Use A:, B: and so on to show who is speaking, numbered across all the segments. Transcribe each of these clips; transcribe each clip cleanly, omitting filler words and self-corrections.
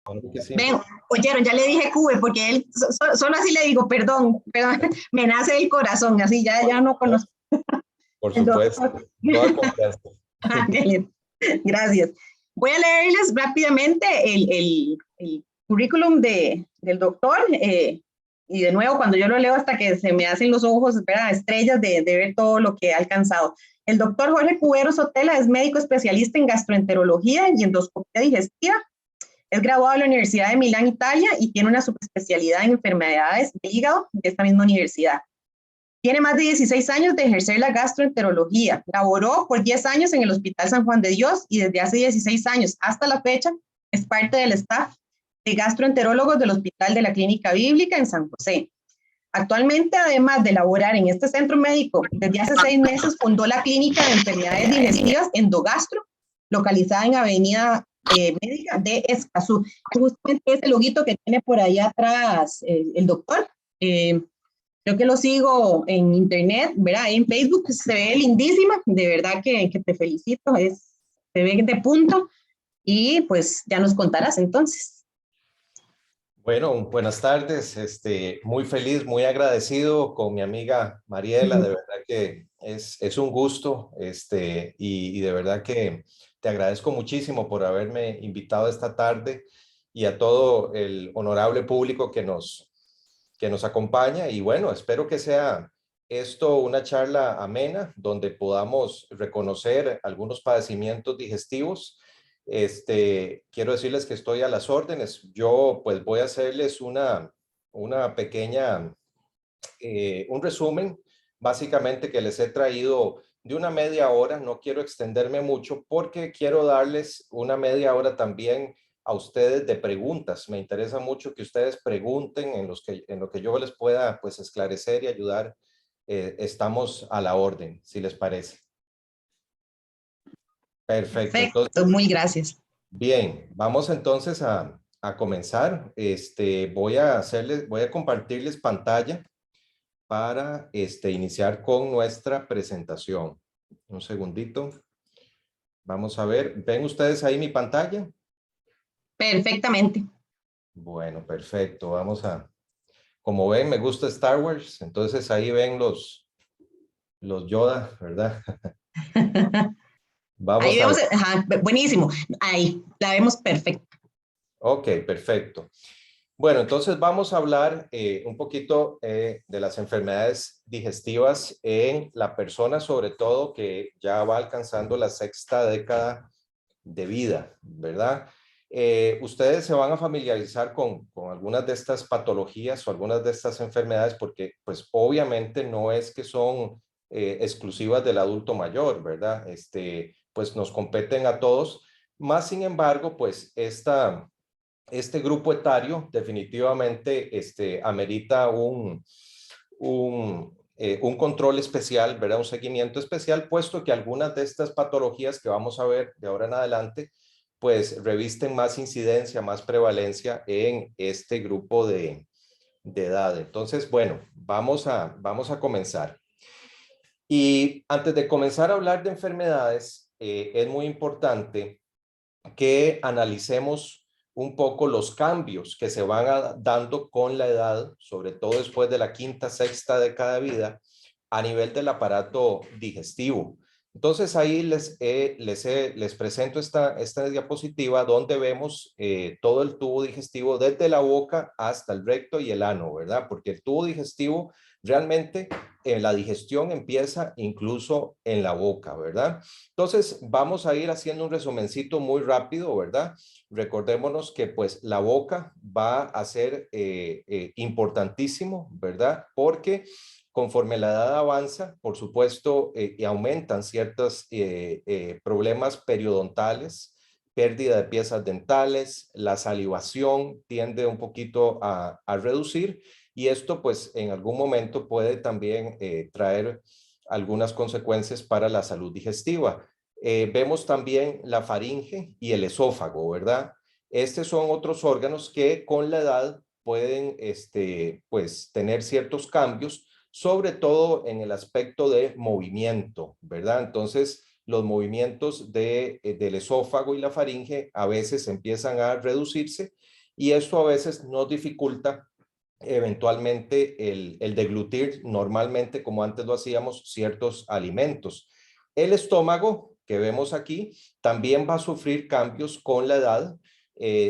A: Claro que sí.
B: Ven, oyeron, ya le dije Cube, porque él, solo así le digo, perdón, me nace el corazón, así ya no conozco.
A: Por
B: El
A: supuesto,
B: doctor.
A: toda confianza.
B: Ángeles, gracias. Voy a leerles rápidamente el currículum del doctor, y de nuevo, cuando yo lo leo hasta que se me hacen los ojos, ¿verdad? Estrellas de ver todo lo que ha alcanzado. El doctor Jorge Cubero Sotela es médico especialista en gastroenterología y endoscopia digestiva. Es graduado de la Universidad de Milán, Italia, y tiene una subespecialidad en enfermedades del hígado de esta misma universidad. Tiene más de 16 años de ejercer la gastroenterología. Laboró por 10 años en el Hospital San Juan de Dios y desde hace 16 años hasta la fecha es parte del staff de gastroenterólogos del Hospital de la Clínica Bíblica en San José. Actualmente, además de laborar en este centro médico, desde hace 6 meses fundó la Clínica de Enfermedades Digestivas Endogastro, localizada en Avenida Médica de Escazú. Justamente ese loguito que tiene por allá atrás el doctor. Creo que lo sigo en internet, ¿verdad? En Facebook se ve lindísima, de verdad que te felicito, se ve de punto y pues ya nos contarás entonces.
A: Bueno, buenas tardes. Muy feliz, muy agradecido con mi amiga Mariela. De verdad que es un gusto, y de verdad que te agradezco muchísimo por haberme invitado esta tarde y a todo el honorable público que nos acompaña. Y bueno, espero que sea esto una charla amena donde podamos reconocer algunos padecimientos digestivos. Quiero decirles que estoy a las órdenes. Yo pues voy a hacerles una pequeña, un resumen básicamente que les he traído de una media hora. No quiero extenderme mucho porque quiero darles una media hora también a ustedes de preguntas. Me interesa mucho que ustedes pregunten en lo que yo les pueda pues esclarecer y ayudar. Estamos a la orden, si les parece. Perfecto.
B: Perfecto, muy gracias.
A: Bien, vamos entonces a comenzar. Voy a compartirles pantalla para iniciar con nuestra presentación. Un segundito. Vamos a ver, ¿ven ustedes ahí mi pantalla?
B: Perfectamente.
A: Bueno, perfecto. Como ven, me gusta Star Wars, entonces ahí ven los Yoda, ¿verdad?
B: Ahí
A: Vamos a
B: vemos,
A: ver.
B: ajá, buenísimo, ahí la vemos perfecta.
A: Ok, perfecto. Bueno, entonces vamos a hablar un poquito de las enfermedades digestivas en la persona, sobre todo que ya va alcanzando la sexta década de vida, ¿verdad? Ustedes se van a familiarizar con algunas de estas patologías o algunas de estas enfermedades porque pues obviamente no es que son exclusivas del adulto mayor, ¿verdad? Pues nos competen a todos, más sin embargo, pues este grupo etario definitivamente amerita un control especial, ¿verdad? Un seguimiento especial, puesto que algunas de estas patologías que vamos a ver de ahora en adelante, pues revisten más incidencia, más prevalencia en este grupo de edad. Entonces, bueno, vamos a comenzar. Y antes de comenzar a hablar de enfermedades, es muy importante que analicemos un poco los cambios que se van dando con la edad, sobre todo después de la quinta, sexta década de vida, a nivel del aparato digestivo. Entonces ahí les presento esta diapositiva donde vemos todo el tubo digestivo desde la boca hasta el recto y el ano, ¿verdad? Porque el tubo digestivo realmente la digestión empieza incluso en la boca, ¿verdad? Entonces, vamos a ir haciendo un resumencito muy rápido, ¿verdad? Recordémonos que pues la boca va a ser importantísimo, ¿verdad? Porque conforme la edad avanza, por supuesto, y aumentan ciertos problemas periodontales, pérdida de piezas dentales, la salivación tiende un poquito a reducir y esto pues en algún momento puede también traer algunas consecuencias para la salud digestiva. Vemos también la faringe y el esófago, ¿verdad? Estos son otros órganos que con la edad pueden pues, tener ciertos cambios, sobre todo en el aspecto de movimiento, ¿verdad? Entonces, los movimientos del esófago y la faringe a veces empiezan a reducirse y esto a veces nos dificulta eventualmente el deglutir normalmente, como antes lo hacíamos, ciertos alimentos. El estómago, que vemos aquí, también va a sufrir cambios con la edad,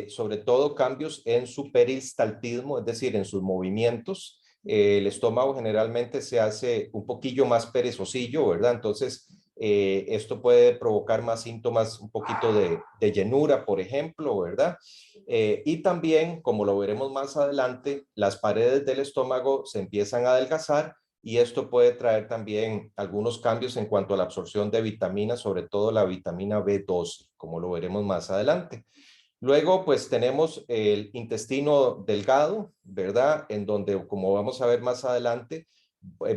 A: sobre todo cambios en su peristaltismo, es decir, en sus movimientos. El estómago generalmente se hace un poquillo más perezosillo, ¿verdad? Entonces, esto puede provocar más síntomas, un poquito de llenura, por ejemplo, ¿verdad? Y también, como lo veremos más adelante, las paredes del estómago se empiezan a adelgazar y esto puede traer también algunos cambios en cuanto a la absorción de vitaminas, sobre todo la vitamina B12, como lo veremos más adelante. Luego, pues tenemos el intestino delgado, ¿verdad? En donde, como vamos a ver más adelante,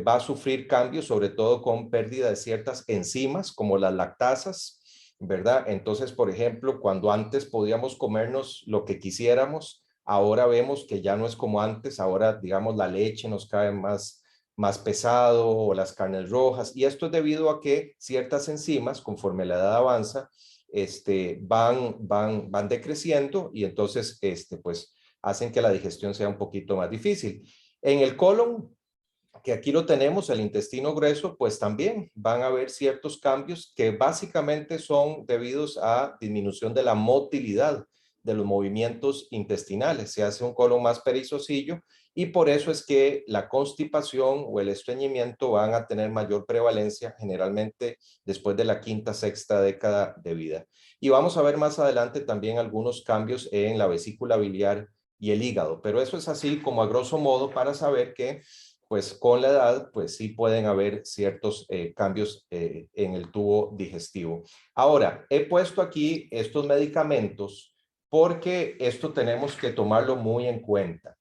A: va a sufrir cambios, sobre todo con pérdida de ciertas enzimas, como las lactasas, ¿verdad? Entonces, por ejemplo, cuando antes podíamos comernos lo que quisiéramos, ahora vemos que ya no es como antes, ahora, digamos, la leche nos cae más pesado o las carnes rojas, y esto es debido a que ciertas enzimas, conforme la edad avanza, van decreciendo y entonces pues hacen que la digestión sea un poquito más difícil. En el colon, que aquí lo tenemos, el intestino grueso, pues también van a haber ciertos cambios que básicamente son debidos a disminución de la motilidad de los movimientos intestinales. Se hace un colon más perezosillo y por eso es que la constipación o el estreñimiento van a tener mayor prevalencia generalmente después de la quinta, sexta década de vida. Y vamos a ver más adelante también algunos cambios en la vesícula biliar y el hígado, pero eso es así como a grosso modo para saber que pues con la edad, pues sí pueden haber ciertos cambios en el tubo digestivo. Ahora, he puesto aquí estos medicamentos porque esto tenemos que tomarlo muy en cuenta.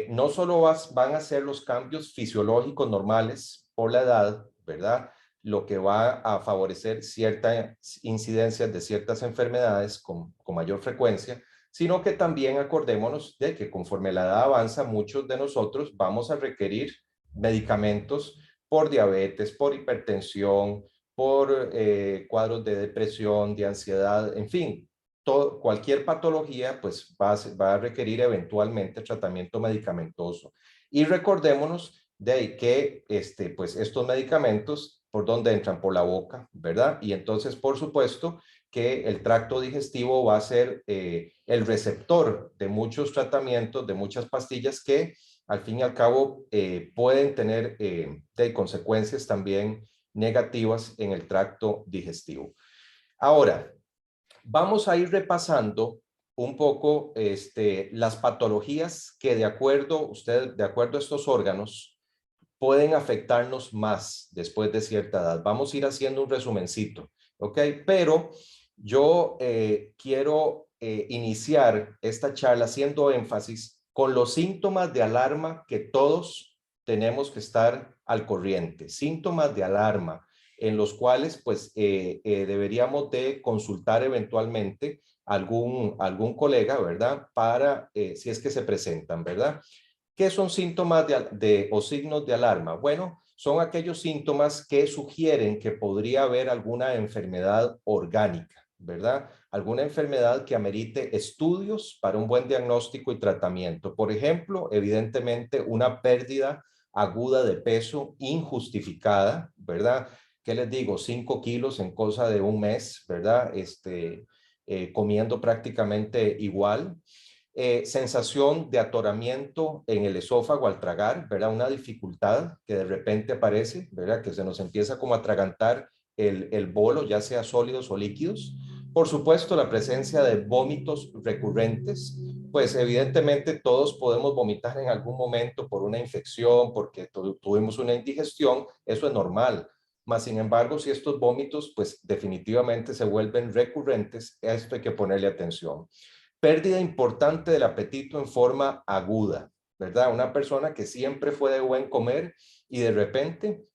A: No solo van a ser los cambios fisiológicos normales por la edad, ¿verdad? Lo que va a favorecer ciertas incidencias de ciertas enfermedades con mayor frecuencia, sino que también acordémonos de que conforme la edad avanza, muchos de nosotros vamos a requerir medicamentos por diabetes, por hipertensión, por cuadros de depresión, de ansiedad, en fin, cualquier patología pues va a requerir eventualmente tratamiento medicamentoso. Y recordémonos de que pues estos medicamentos, ¿por dónde entran? Por la boca, ¿verdad? Y entonces, por supuesto, que el tracto digestivo va a ser el receptor de muchos tratamientos, de muchas pastillas que al fin y al cabo pueden tener de consecuencias también negativas en el tracto digestivo. Ahora, vamos a ir repasando un poco las patologías que de acuerdo a estos órganos pueden afectarnos más después de cierta edad. Vamos a ir haciendo un resumencito, ¿ok? Pero yo quiero iniciar esta charla haciendo énfasis con los síntomas de alarma que todos tenemos que estar al corriente. Síntomas de alarma en los cuales pues deberíamos de consultar eventualmente algún colega, ¿verdad? Para si es que se presentan, ¿verdad? ¿Qué son síntomas o signos de alarma? Bueno, son aquellos síntomas que sugieren que podría haber alguna enfermedad orgánica, ¿verdad? Alguna enfermedad que amerite estudios para un buen diagnóstico y tratamiento. Por ejemplo, evidentemente una pérdida aguda de peso injustificada, ¿verdad? ¿Qué les digo? 5 kilos en cosa de un mes, ¿verdad? Comiendo prácticamente igual. Sensación de atoramiento en el esófago al tragar, ¿verdad? Una dificultad que de repente aparece, ¿verdad? Que se nos empieza como a atragantar el bolo, ya sea sólidos o líquidos. Por supuesto, la presencia de vómitos recurrentes, pues evidentemente todos podemos vomitar en algún momento por una infección, porque tuvimos una indigestión, eso es normal. Mas, sin embargo, si estos vómitos, pues definitivamente se vuelven recurrentes, a esto hay que ponerle atención. Pérdida importante del apetito en forma aguda, ¿verdad? Una persona que siempre fue de buen comer y de repente,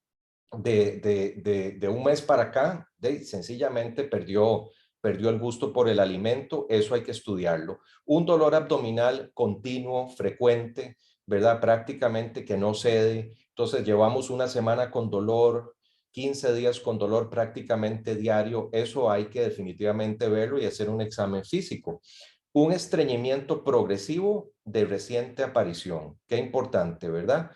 A: de un mes para acá, sencillamente perdió el gusto por el alimento. Eso hay que estudiarlo. Un dolor abdominal continuo, frecuente, ¿verdad? Prácticamente que no cede. Entonces llevamos una semana con dolor, 15 días con dolor prácticamente diario. Eso hay que definitivamente verlo y hacer un examen físico. Un estreñimiento progresivo de reciente aparición. Qué importante, ¿verdad?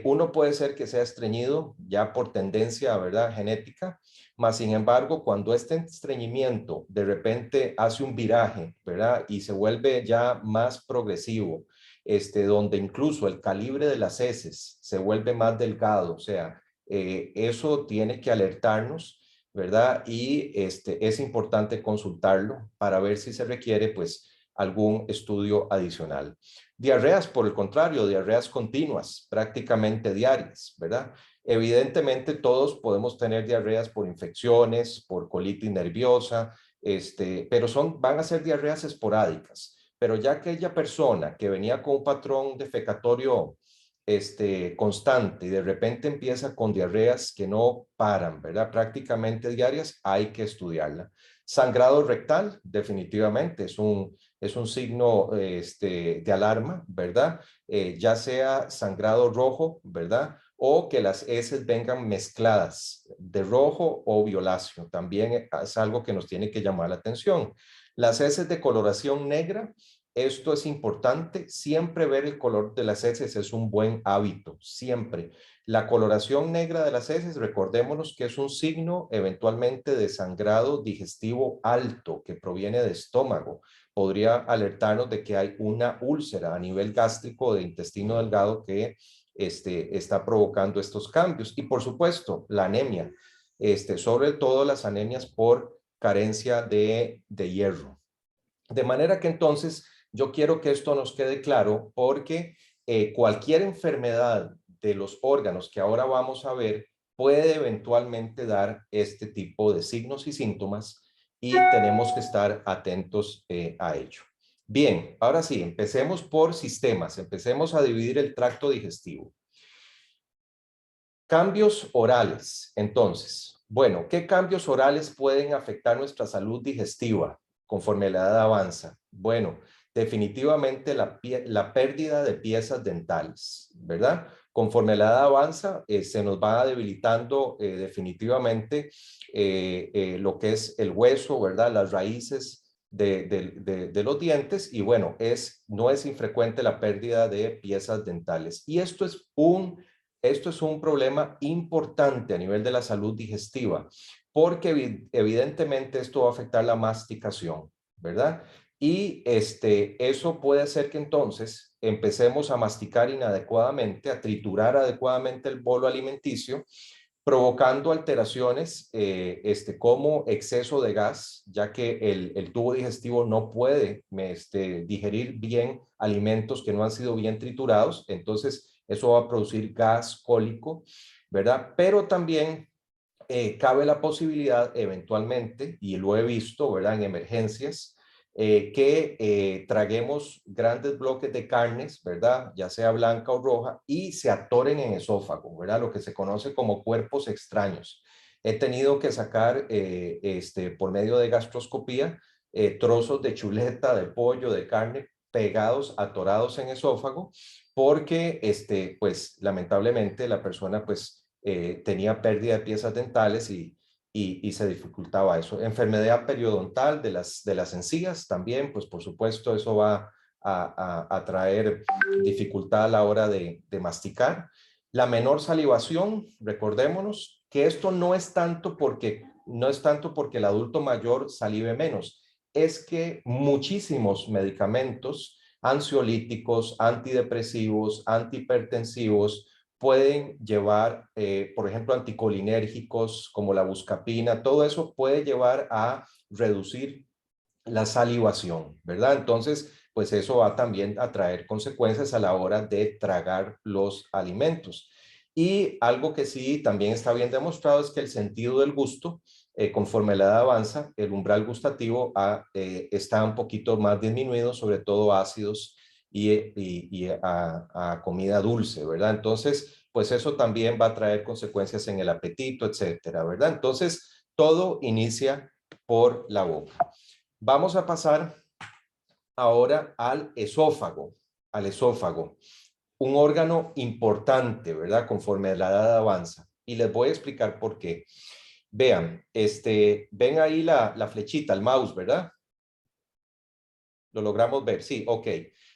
A: Uno puede ser que sea estreñido ya por tendencia, ¿verdad?, genética, mas sin embargo, cuando este estreñimiento de repente hace un viraje, ¿verdad?, y se vuelve ya más progresivo, donde incluso el calibre de las heces se vuelve más delgado, o sea, eso tiene que alertarnos, ¿verdad? Y es importante consultarlo para ver si se requiere, pues, algún estudio adicional. Diarreas, por el contrario, diarreas continuas, prácticamente diarias, ¿verdad? Evidentemente todos podemos tener diarreas por infecciones, por colitis nerviosa, pero van a ser diarreas esporádicas. Pero ya aquella persona que venía con un patrón defecatorio constante y de repente empieza con diarreas que no paran, ¿verdad? Prácticamente diarias, hay que estudiarla. Sangrado rectal, definitivamente, es un signo de alarma, ¿verdad? Ya sea sangrado rojo, ¿verdad? O que las heces vengan mezcladas de rojo o violáceo. También es algo que nos tiene que llamar la atención. Las heces de coloración negra, esto es importante, siempre ver el color de las heces es un buen hábito, siempre. La coloración negra de las heces, recordémonos que es un signo eventualmente de sangrado digestivo alto que proviene de estómago. Podría alertarnos de que hay una úlcera a nivel gástrico de intestino delgado que está provocando estos cambios. Y por supuesto, la anemia, sobre todo las anemias por carencia de hierro. De manera que entonces yo quiero que esto nos quede claro porque cualquier enfermedad de los órganos que ahora vamos a ver puede eventualmente dar este tipo de signos y síntomas y tenemos que estar atentos a ello. Bien, ahora sí, empecemos por sistemas, empecemos a dividir el tracto digestivo. Cambios orales, entonces. Bueno, ¿qué cambios orales pueden afectar nuestra salud digestiva conforme la edad avanza? Bueno, definitivamente la pérdida de piezas dentales, ¿verdad? Conforme la edad avanza, se nos va debilitando definitivamente lo que es el hueso, ¿verdad? Las raíces de los dientes y bueno, no es infrecuente la pérdida de piezas dentales. Y esto es un problema importante a nivel de la salud digestiva, porque evidentemente esto va a afectar la masticación, ¿verdad? Y eso puede hacer que entonces empecemos a masticar inadecuadamente, a triturar adecuadamente el bolo alimenticio, provocando alteraciones como exceso de gas, ya que el tubo digestivo no puede digerir bien alimentos que no han sido bien triturados, entonces eso va a producir gas cólico, ¿verdad? Pero también cabe la posibilidad eventualmente, y lo he visto, ¿verdad?, en emergencias, que traguemos grandes bloques de carnes, ¿verdad?, ya sea blanca o roja, y se atoren en esófago, ¿verdad?, lo que se conoce como cuerpos extraños. He tenido que sacar, por medio de gastroscopía, trozos de chuleta, de pollo, de carne, pegados, atorados en esófago, porque, pues, lamentablemente la persona, pues, tenía pérdida de piezas dentales y se dificultaba eso. Enfermedad periodontal de las encías también, pues por supuesto eso va a traer dificultad a la hora de masticar. La menor salivación, recordémonos que esto no es tanto porque el adulto mayor salive menos, es que muchísimos medicamentos ansiolíticos, antidepresivos, antihipertensivos, pueden llevar, por ejemplo, anticolinérgicos como la buscapina, todo eso puede llevar a reducir la salivación, ¿verdad? Entonces, pues eso va también a traer consecuencias a la hora de tragar los alimentos. Y algo que sí también está bien demostrado es que el sentido del gusto, conforme la edad avanza, el umbral gustativo está un poquito más disminuido, sobre todo ácidos y a comida dulce, ¿verdad? Entonces, pues eso también va a traer consecuencias en el apetito, etcétera, ¿verdad? Entonces, todo inicia por la boca. Vamos a pasar ahora al esófago, un órgano importante, ¿verdad? Conforme la edad avanza. Y les voy a explicar por qué. Vean, ven ahí la flechita, el mouse, ¿verdad? ¿Lo logramos ver? Sí, ok.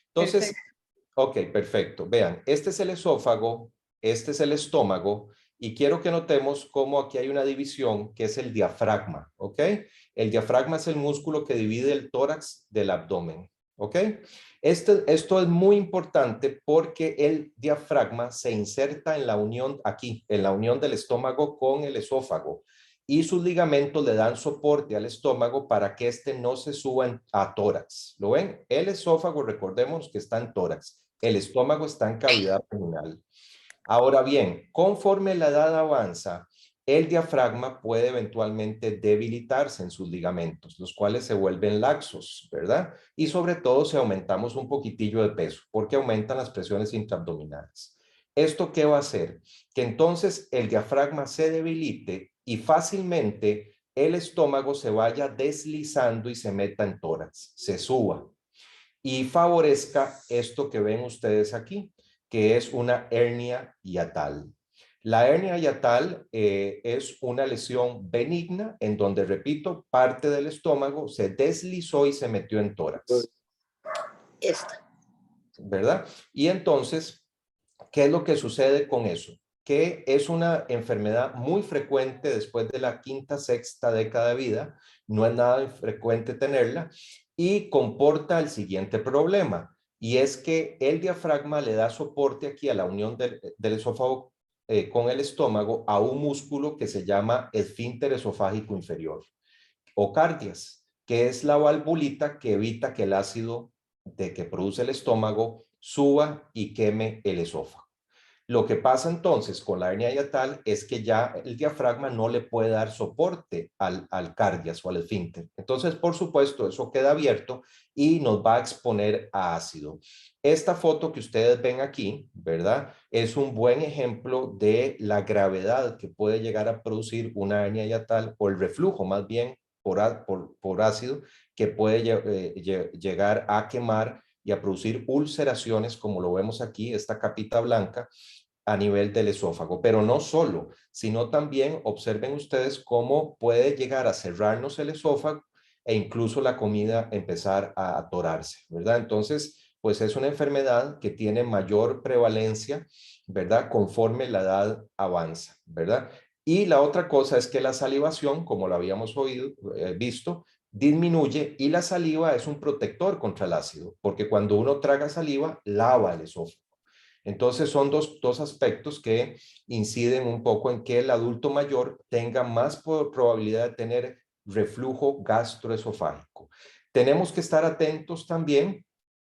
A: Entonces,
B: Perfecto.
A: ok, perfecto. Vean, este es el esófago, este es el estómago, y quiero que notemos cómo aquí hay una división que es el diafragma, ¿ok? El diafragma es el músculo que divide el tórax del abdomen, ¿ok? Esto es muy importante porque el diafragma se inserta en la unión aquí, en la unión del estómago con el esófago, y sus ligamentos le dan soporte al estómago para que éste no se suba a tórax. ¿Lo ven? El esófago, recordemos que está en tórax. El estómago está en cavidad abdominal. Ahora bien, conforme la edad avanza, el diafragma puede eventualmente debilitarse en sus ligamentos, los cuales se vuelven laxos, ¿verdad? Y sobre todo si aumentamos un poquitillo de peso, porque aumentan las presiones intraabdominales. ¿Esto qué va a hacer? Que entonces el diafragma se debilite y fácilmente el estómago se vaya deslizando y se meta en tórax, se suba y favorezca esto que ven ustedes aquí, que es una hernia hiatal. La hernia hiatal es una lesión benigna en donde, repito, parte del estómago se deslizó y se metió en tórax.
C: Esta.
A: ¿Verdad? Y entonces, ¿qué es lo que sucede con eso? Que es una enfermedad muy frecuente después de la quinta, sexta década de vida, no es nada frecuente tenerla, y comporta el siguiente problema, y es que el diafragma le da soporte aquí a la unión del esófago con el estómago a un músculo que se llama esfínter esofágico inferior, o cardias, que es la valvulita que evita que el ácido que produce el estómago suba y queme el esófago. Lo que pasa entonces con la hernia hiatal es que ya el diafragma no le puede dar soporte al cardias o al esfínter. Entonces, por supuesto, eso queda abierto y nos va a exponer a ácido. Esta foto que ustedes ven aquí, ¿verdad? Es un buen ejemplo de la gravedad que puede llegar a producir una hernia hiatal, o el reflujo más bien por ácido, que puede llegar a quemar y a producir ulceraciones, como lo vemos aquí, esta capita blanca, a nivel del esófago. Pero no solo, sino también observen ustedes cómo puede llegar a cerrarnos el esófago e incluso la comida empezar a atorarse, ¿verdad? Entonces, pues es una enfermedad que tiene mayor prevalencia, ¿verdad? Conforme la edad avanza, ¿verdad? Y la otra cosa es que la salivación, como lo habíamos visto, disminuye, y la saliva es un protector contra el ácido, porque cuando uno traga saliva, lava el esófago. Entonces son dos aspectos que inciden un poco en que el adulto mayor tenga más probabilidad de tener reflujo gastroesofágico. Tenemos que estar atentos también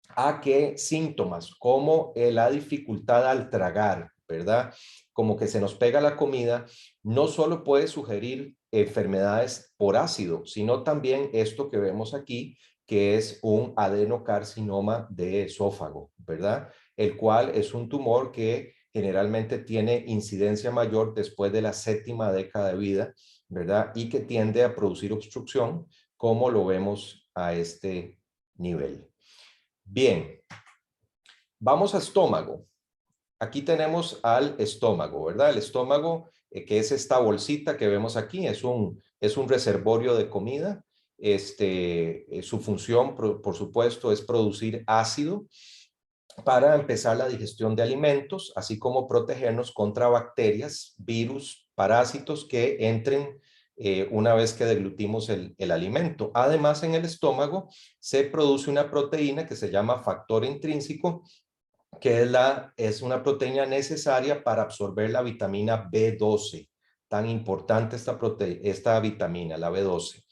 A: a que síntomas como la dificultad al tragar, ¿verdad? Como que se nos pega la comida, no solo puede sugerir enfermedades por ácido, sino también esto que vemos aquí, que es un adenocarcinoma de esófago, ¿verdad? El cual es un tumor que generalmente tiene incidencia mayor después de la séptima década de vida, ¿verdad? Y que tiende a producir obstrucción, como lo vemos a este nivel. Bien, vamos a estómago. Aquí tenemos al estómago, ¿verdad? El estómago, que es esta bolsita que vemos aquí, es un reservorio de comida. Su función, por supuesto, es producir ácido para empezar la digestión de alimentos, así como protegernos contra bacterias, virus, parásitos que entren una vez que deglutimos el alimento. Además, en el estómago se produce una proteína que se llama factor intrínseco, que es una proteína necesaria para absorber la vitamina B12. Tan importante esta vitamina, la B12.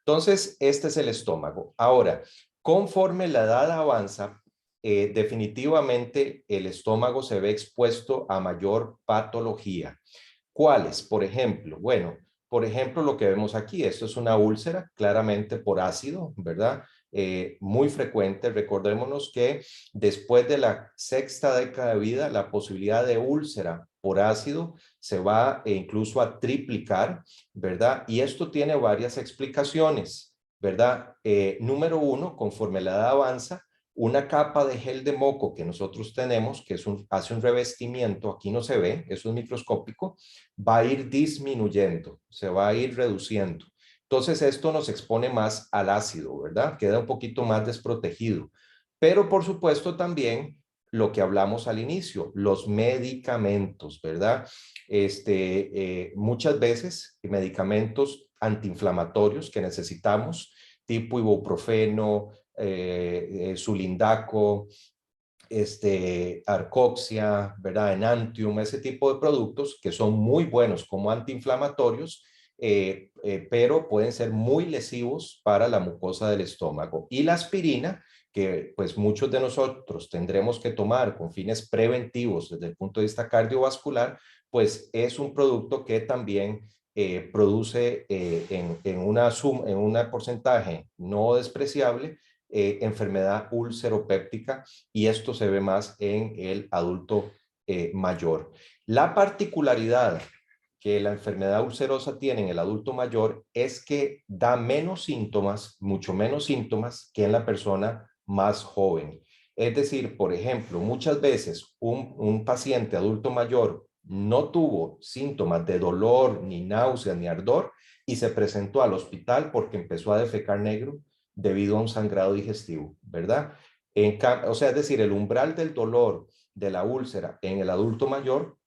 A: Entonces, este es el estómago. Ahora, conforme la edad avanza, definitivamente el estómago se ve expuesto a mayor patología. ¿Cuáles? Por ejemplo, bueno, por ejemplo, lo que vemos aquí, esto es una úlcera, claramente por ácido, ¿verdad? Muy frecuente. Recordémonos que después de la sexta década de vida, la posibilidad de úlcera por ácido se va incluso a triplicar, ¿verdad? Y esto tiene varias explicaciones, ¿verdad? Número uno, conforme la edad avanza, una capa de gel de moco que nosotros tenemos, que hace un revestimiento, aquí no se ve, eso es microscópico, va a ir disminuyendo, se va a ir reduciendo. Entonces esto nos expone más al ácido, ¿verdad? Queda un poquito más desprotegido. Pero por supuesto también lo que hablamos al inicio, los medicamentos, ¿verdad? Muchas veces medicamentos antiinflamatorios que necesitamos, tipo ibuprofeno, sulindaco, Arcoxia, ¿verdad? Enantium, ese tipo de productos que son muy buenos como antiinflamatorios, pero pueden ser muy lesivos para la mucosa del estómago. Y la aspirina, que pues muchos de nosotros tendremos que tomar con fines preventivos desde el punto de vista cardiovascular, pues es un producto que también produce en un porcentaje no despreciable enfermedad ulceropéptica, y esto se ve más en el adulto mayor. La particularidad que la enfermedad ulcerosa tiene en el adulto mayor es que da menos síntomas, mucho menos síntomas que en la persona más joven. Es decir, por ejemplo, muchas veces un paciente adulto mayor no tuvo síntomas de dolor, ni náusea, ni ardor, y se presentó al hospital porque empezó a defecar negro debido a un sangrado digestivo, ¿verdad? O sea, es decir, el umbral del dolor de la úlcera en el adulto mayor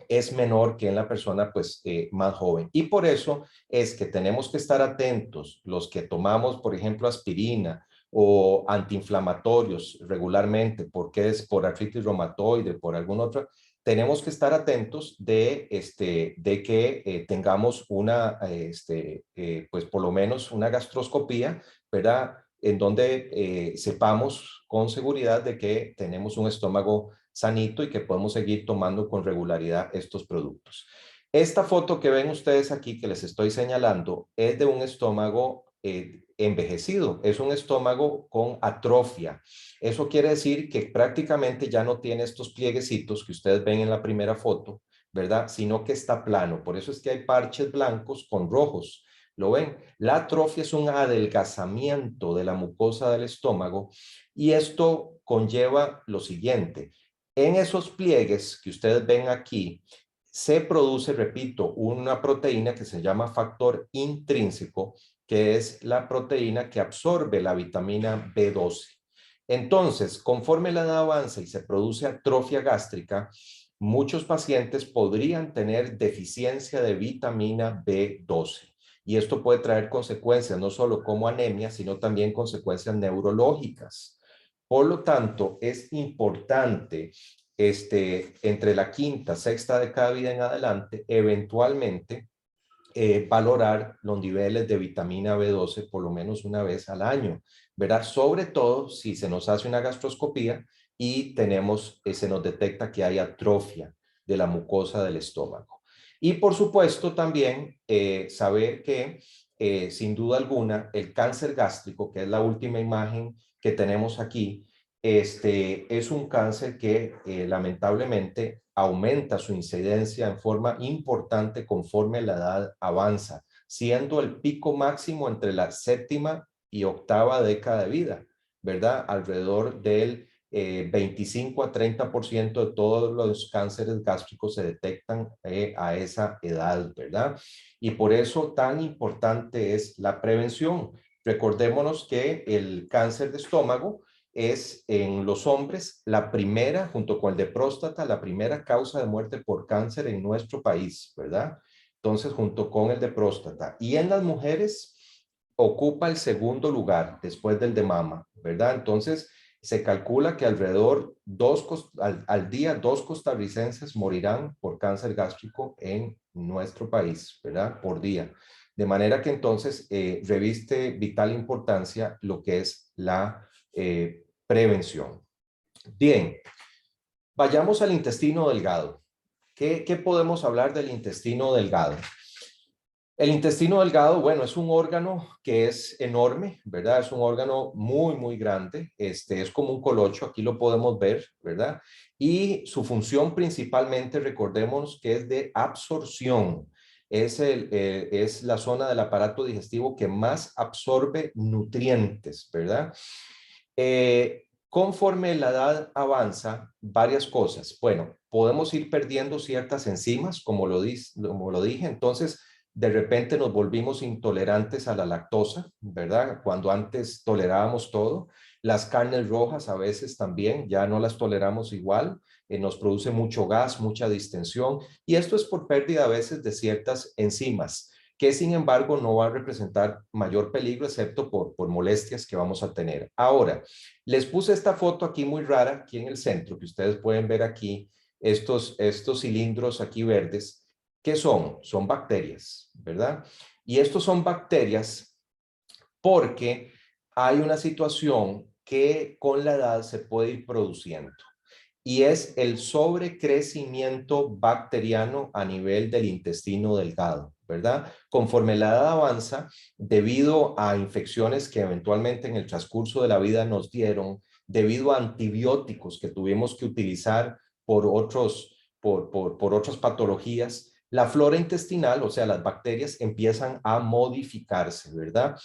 A: es menor que en la persona pues más joven. Y por eso es que tenemos que estar atentos los que tomamos, por ejemplo, aspirina o antiinflamatorios regularmente, porque es por artritis reumatoide, por algún otro, tenemos que estar atentos de que tengamos pues por lo menos una gastroscopía, ¿verdad? En donde sepamos con seguridad de que tenemos un estómago sanito y que podemos seguir tomando con regularidad estos productos. Esta foto que ven ustedes aquí que les estoy señalando es de un estómago envejecido, es un estómago con atrofia. Eso quiere decir que prácticamente ya no tiene estos plieguecitos que ustedes ven en la primera foto, ¿verdad? Sino que está plano. Por eso es que hay parches blancos con rojos. ¿Lo ven? La atrofia es un adelgazamiento de la mucosa del estómago, y esto conlleva lo siguiente. En esos pliegues que ustedes ven aquí, se produce, repito, una proteína que se llama factor intrínseco, que es la proteína que absorbe la vitamina B12. Entonces, conforme la edad avanza y se produce atrofia gástrica, muchos pacientes podrían tener deficiencia de vitamina B12. Y esto puede traer consecuencias no solo como anemia, sino también consecuencias neurológicas. Por lo tanto, es importante entre la quinta, sexta década de vida en adelante, eventualmente valorar los niveles de vitamina B12 por lo menos una vez al año, ¿verdad? Sobre todo si se nos hace una gastroscopía y se nos detecta que hay atrofia de la mucosa del estómago. Y por supuesto también saber que sin duda alguna el cáncer gástrico, que es la última imagen que tenemos aquí, es un cáncer que lamentablemente aumenta su incidencia en forma importante conforme la edad avanza, siendo el pico máximo entre la séptima y octava década de vida, ¿verdad? Alrededor del 25 a 30% de todos los cánceres gástricos se detectan a esa edad, ¿verdad? Y por eso tan importante es la prevención. Recordémonos que el cáncer de estómago es en los hombres la primera, junto con el de próstata, la primera causa de muerte por cáncer en nuestro país, ¿verdad? Entonces, junto con el de próstata. Y en las mujeres ocupa el segundo lugar después del de mama, ¿verdad? Entonces, se calcula que alrededor al día 2 costarricenses morirán por cáncer gástrico en nuestro país, ¿verdad? Por día. De manera que entonces reviste vital importancia lo que es la prevención. Bien, vayamos al intestino delgado. ¿Qué podemos hablar del intestino delgado? El intestino delgado, bueno, es un órgano que es enorme, ¿verdad? Es un órgano muy, muy grande. Es como un colocho, aquí lo podemos ver, ¿verdad? Y su función principalmente, recordemos que es de absorción. Es la zona del aparato digestivo que más absorbe nutrientes, ¿verdad? Conforme la edad avanza, varias cosas. Bueno, podemos ir perdiendo ciertas enzimas, como lo dije. Entonces, de repente nos volvimos intolerantes a la lactosa, ¿verdad? Cuando antes tolerábamos todo. Las carnes rojas a veces también ya no las toleramos igual, nos produce mucho gas, mucha distensión, y esto es por pérdida a veces de ciertas enzimas, que sin embargo no va a representar mayor peligro excepto por molestias que vamos a tener. Ahora, les puse esta foto aquí muy rara, aquí en el centro, que ustedes pueden ver aquí, estos cilindros aquí verdes. ¿Qué son? Son bacterias, ¿verdad? Y estos son bacterias porque hay una situación que con la edad se puede ir produciendo y es el sobrecrecimiento bacteriano a nivel del intestino delgado, ¿verdad? Conforme la edad avanza, debido a infecciones que eventualmente en el transcurso de la vida nos dieron, debido a antibióticos que tuvimos que utilizar por otras patologías, la flora intestinal, o sea, las bacterias empiezan a modificarse, ¿verdad?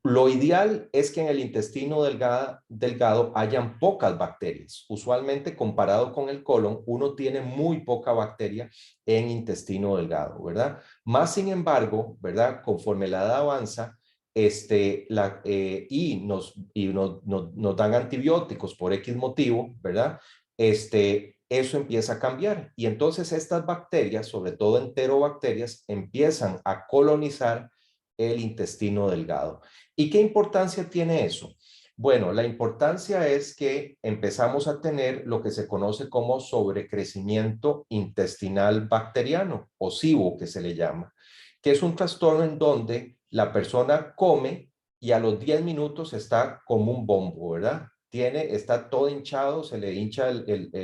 A: Lo ideal es que en el intestino delgado hayan pocas bacterias. Usualmente, comparado con el colon, uno tiene muy poca bacteria en intestino delgado, ¿verdad? Más sin embargo, ¿verdad? Conforme la edad avanza, nos dan antibióticos por X motivo, ¿verdad? Eso empieza a cambiar. Y entonces estas bacterias, sobre todo enterobacterias, empiezan a colonizar el intestino delgado. ¿Y qué importancia tiene eso? Bueno, la importancia es que empezamos a tener lo que se conoce como sobrecrecimiento intestinal bacteriano o SIBO, que se le llama, que es un trastorno en donde la persona come y a los 10 minutos está como un bombo, ¿verdad? Está todo hinchado, se le hincha,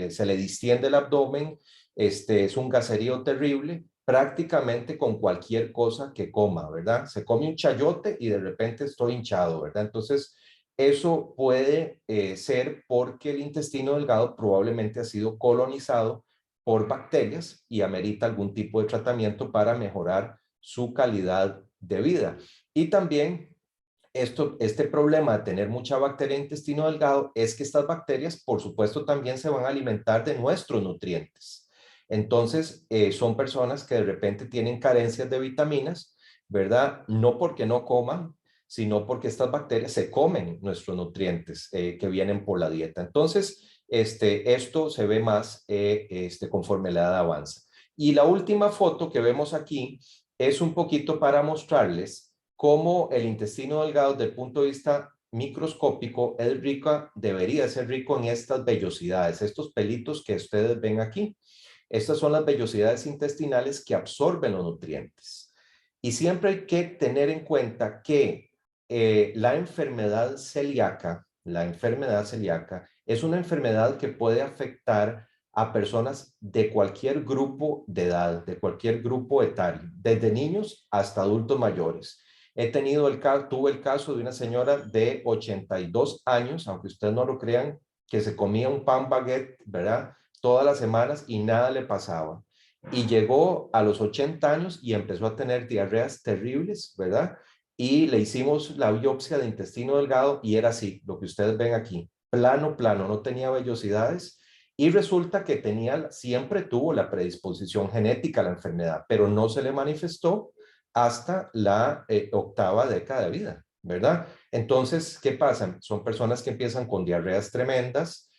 A: se le distiende el abdomen, es un gaserío terrible, prácticamente con cualquier cosa que coma, ¿verdad? Se come un chayote y de repente estoy hinchado, ¿verdad? Entonces, eso puede ser porque el intestino delgado probablemente ha sido colonizado por bacterias y amerita algún tipo de tratamiento para mejorar su calidad de vida. Y también este problema de tener mucha bacteria en el intestino delgado es que estas bacterias, por supuesto, también se van a alimentar de nuestros nutrientes. Entonces, son personas que de repente tienen carencias de vitaminas, ¿verdad? No porque no coman, sino porque estas bacterias se comen nuestros nutrientes que vienen por la dieta. Entonces, esto se ve más conforme la edad avanza. Y la última foto que vemos aquí es un poquito para mostrarles cómo el intestino delgado, desde el punto de vista microscópico, debería ser rico en estas vellosidades, estos pelitos que ustedes ven aquí. Estas son las vellosidades intestinales que absorben los nutrientes. Y siempre hay que tener en cuenta que la enfermedad celíaca es una enfermedad que puede afectar a personas de cualquier grupo de edad, de cualquier grupo etario, desde niños hasta adultos mayores. Tuve el caso de una señora de 82 años, aunque ustedes no lo crean, que se comía un pan baguette, ¿verdad? Todas las semanas y nada le pasaba. Y llegó a los 80 años y empezó a tener diarreas terribles, ¿verdad? Y le hicimos la biopsia de intestino delgado y era así, lo que ustedes ven aquí, plano, plano, no tenía vellosidades y resulta que siempre tuvo la predisposición genética a la enfermedad, pero no se le manifestó hasta la octava década de vida, ¿verdad? Entonces, ¿qué pasa? Son personas que empiezan con diarreas tremendas,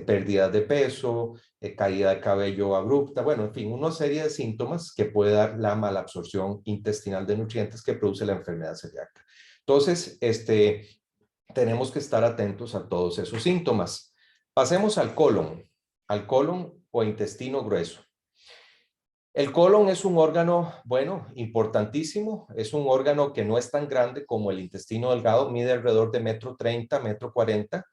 A: pérdidas de peso, caída de cabello abrupta, bueno, en fin, una serie de síntomas que puede dar la malabsorción intestinal de nutrientes que produce la enfermedad celíaca. Entonces, tenemos que estar atentos a todos esos síntomas. Pasemos al colon o intestino grueso. El colon es un órgano, bueno, importantísimo. Es un órgano que no es tan grande como el intestino delgado, mide alrededor de 1,30 m, 1,40 m.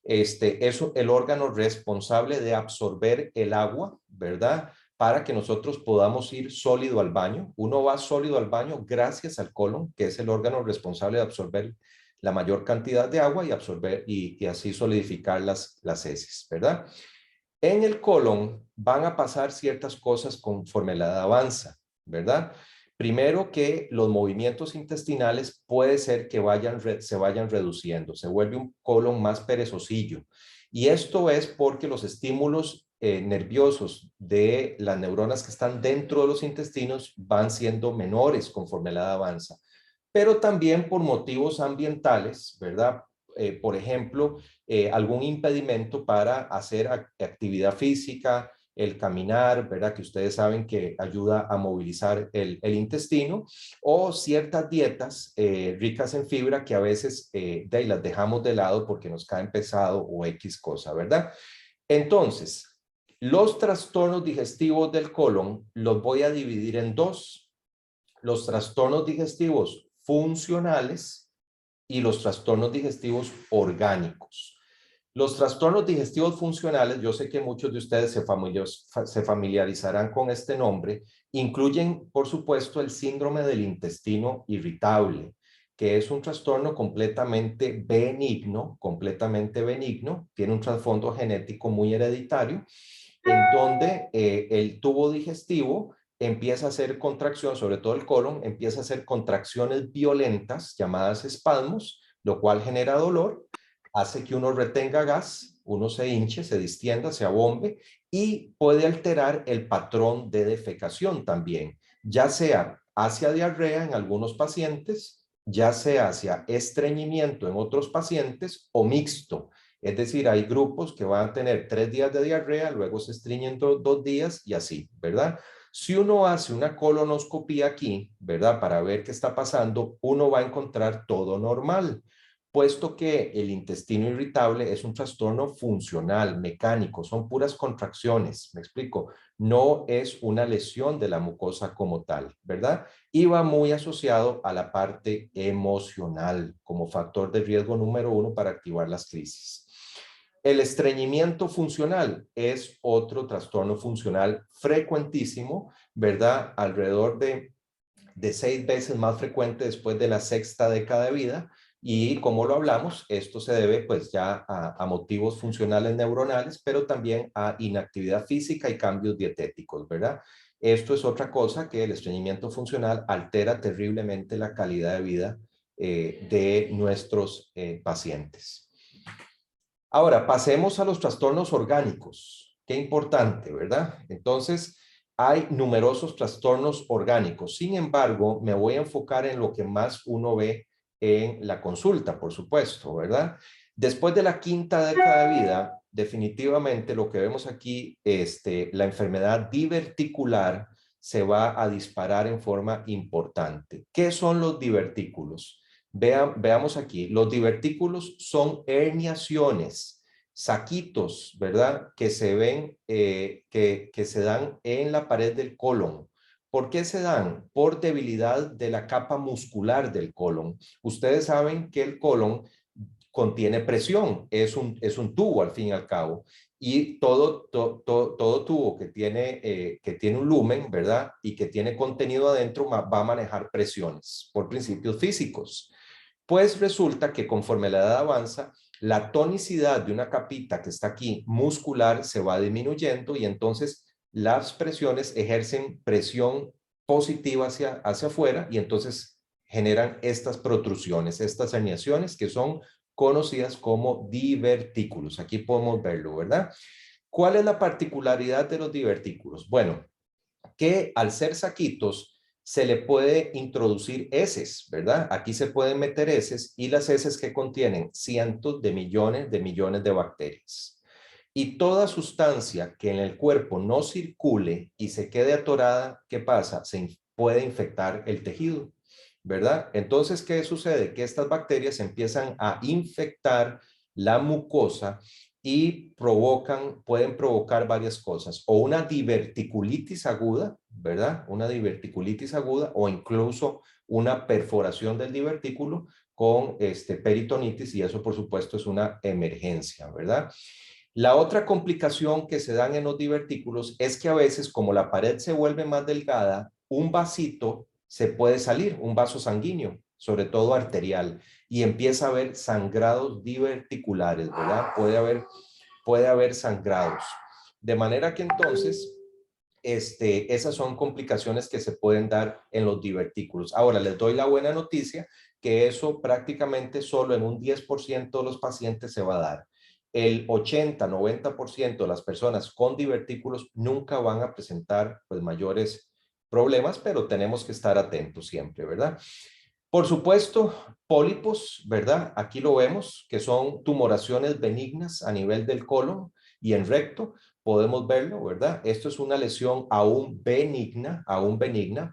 A: Es el órgano responsable de absorber el agua, ¿verdad? Para que nosotros podamos ir sólido al baño. Uno va sólido al baño gracias al colon, que es el órgano responsable de absorber la mayor cantidad de agua y absorber y así solidificar las heces, ¿verdad? En el colon van a pasar ciertas cosas conforme la edad avanza, ¿verdad? Primero que los movimientos intestinales puede ser que se vayan reduciendo, se vuelve un colon más perezosillo. Y esto es porque los estímulos nerviosos de las neuronas que están dentro de los intestinos van siendo menores conforme la edad avanza. Pero también por motivos ambientales, ¿verdad? Por ejemplo, algún impedimento para hacer actividad física, el caminar, ¿verdad? Que ustedes saben que ayuda a movilizar el intestino, o ciertas dietas ricas en fibra que a veces las dejamos de lado porque nos caen pesado o X cosa, ¿verdad? Entonces, los trastornos digestivos del colon los voy a dividir en dos: los trastornos digestivos funcionales y los trastornos digestivos orgánicos. Los trastornos digestivos funcionales, yo sé que muchos de ustedes se familiarizarán con este nombre, incluyen, por supuesto, el síndrome del intestino irritable, que es un trastorno completamente benigno, tiene un trasfondo genético muy hereditario, en donde el tubo digestivo empieza a hacer contracción, sobre todo el colon, empieza a hacer contracciones violentas llamadas espasmos, lo cual genera dolor, hace que uno retenga gas, uno se hinche, se distienda, se abombe y puede alterar el patrón de defecación también, ya sea hacia diarrea en algunos pacientes, ya sea hacia estreñimiento en otros pacientes o mixto. Es decir, hay grupos que van a tener 3 días de diarrea, luego se estreñen 2 días y así, ¿verdad? Si uno hace una colonoscopía aquí, ¿verdad? Para ver qué está pasando, uno va a encontrar todo normal, puesto que el intestino irritable es un trastorno funcional, mecánico, son puras contracciones, me explico, no es una lesión de la mucosa como tal, ¿verdad? Y va muy asociado a la parte emocional como factor de riesgo número 1 para activar las crisis. El estreñimiento funcional es otro trastorno funcional frecuentísimo, ¿verdad? Alrededor de 6 veces más frecuente después de la 6ª década de vida. Y como lo hablamos, esto se debe pues ya a motivos funcionales neuronales, pero también a inactividad física y cambios dietéticos, ¿verdad? Esto es otra cosa, que el estreñimiento funcional altera terriblemente la calidad de vida de nuestros pacientes. Ahora, pasemos a los trastornos orgánicos. Qué importante, ¿verdad? Entonces, hay numerosos trastornos orgánicos. Sin embargo, me voy a enfocar en lo que más uno ve en la consulta, por supuesto, ¿verdad? Después de la 5ª década de vida, definitivamente lo que vemos aquí, la enfermedad diverticular se va a disparar en forma importante. ¿Qué son los divertículos? Veamos aquí, los divertículos son herniaciones, saquitos, ¿verdad? Que se ven, que se dan en la pared del colon. ¿Por qué se dan? Por debilidad de la capa muscular del colon. Ustedes saben que el colon contiene presión, es un tubo al fin y al cabo, y todo tubo que tiene un lumen, ¿verdad? Y que tiene contenido adentro va a manejar presiones por principios físicos. Pues resulta que conforme la edad avanza, la tonicidad de una capita que está aquí muscular se va disminuyendo y entonces las presiones ejercen presión positiva hacia afuera y entonces generan estas protrusiones, estas herniaciones que son conocidas como divertículos. Aquí podemos verlo, ¿verdad? ¿Cuál es la particularidad de los divertículos? Bueno, que al ser saquitos se le puede introducir heces, ¿verdad? Aquí se pueden meter heces y las heces que contienen cientos de millones de bacterias. Y toda sustancia que en el cuerpo no circule y se quede atorada, ¿qué pasa? Se puede infectar el tejido, ¿verdad? Entonces, ¿qué sucede? Que estas bacterias empiezan a infectar la mucosa y pueden provocar varias cosas, o una diverticulitis aguda, ¿verdad? Una diverticulitis aguda o incluso una perforación del divertículo con peritonitis, y eso por supuesto es una emergencia, ¿verdad? La otra complicación que se dan en los divertículos es que a veces, como la pared se vuelve más delgada, un vasito se puede salir, un vaso sanguíneo, sobre todo arterial, y empieza a haber sangrados diverticulares, ¿verdad? Puede haber sangrados. De manera que entonces, esas son complicaciones que se pueden dar en los divertículos. Ahora, les doy la buena noticia, que eso prácticamente solo en un 10% de los pacientes se va a dar. el 80-90% de las personas con divertículos nunca van a presentar pues, mayores problemas, pero tenemos que estar atentos siempre, ¿verdad? Por supuesto, pólipos, ¿verdad? Aquí lo vemos, que son tumoraciones benignas a nivel del colon y en recto. Podemos verlo, ¿verdad? Esto es una lesión aún benigna,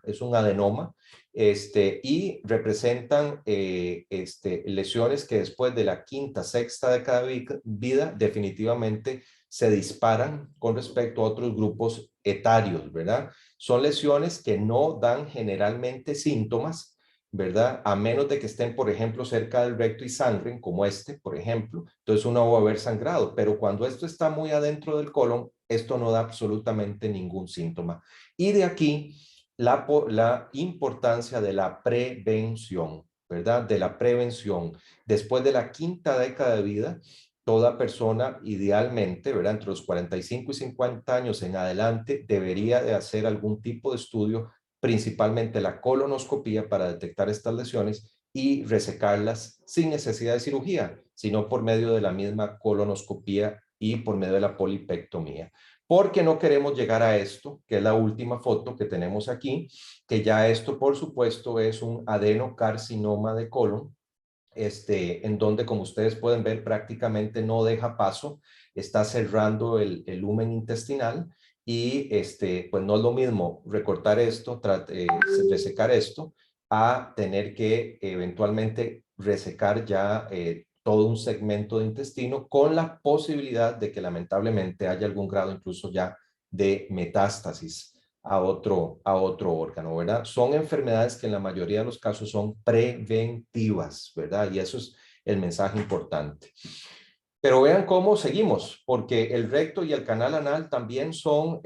A: es un adenoma, y representan lesiones que después de la quinta, sexta década de vida definitivamente se disparan con respecto a otros grupos etarios, ¿verdad? Son lesiones que no dan generalmente síntomas, ¿verdad? A menos de que estén, por ejemplo, cerca del recto y sangren, como este, por ejemplo, entonces uno va a haber sangrado, pero cuando esto está muy adentro del colon, esto no da absolutamente ningún síntoma. Y de aquí la importancia de la prevención, ¿verdad? De la prevención. Después de la quinta década de vida, toda persona idealmente, ¿verdad? Entre los 45 y 50 años en adelante, debería de hacer algún tipo de estudio, principalmente la colonoscopía para detectar estas lesiones y resecarlas sin necesidad de cirugía, sino por medio de la misma colonoscopía y por medio de la polipectomía. Porque no queremos llegar a esto, que es la última foto que tenemos aquí, que ya esto, por supuesto, es un adenocarcinoma de colon, en donde, como ustedes pueden ver, prácticamente no deja paso, está cerrando el lumen intestinal y pues no es lo mismo recortar esto, resecar esto, a tener que eventualmente resecar ya todo un segmento de intestino con la posibilidad de que lamentablemente haya algún grado incluso ya de metástasis a otro órgano, ¿verdad? Son enfermedades que en la mayoría de los casos son preventivas, ¿verdad? Y eso es el mensaje importante. Pero vean cómo seguimos, porque el recto y el canal anal también son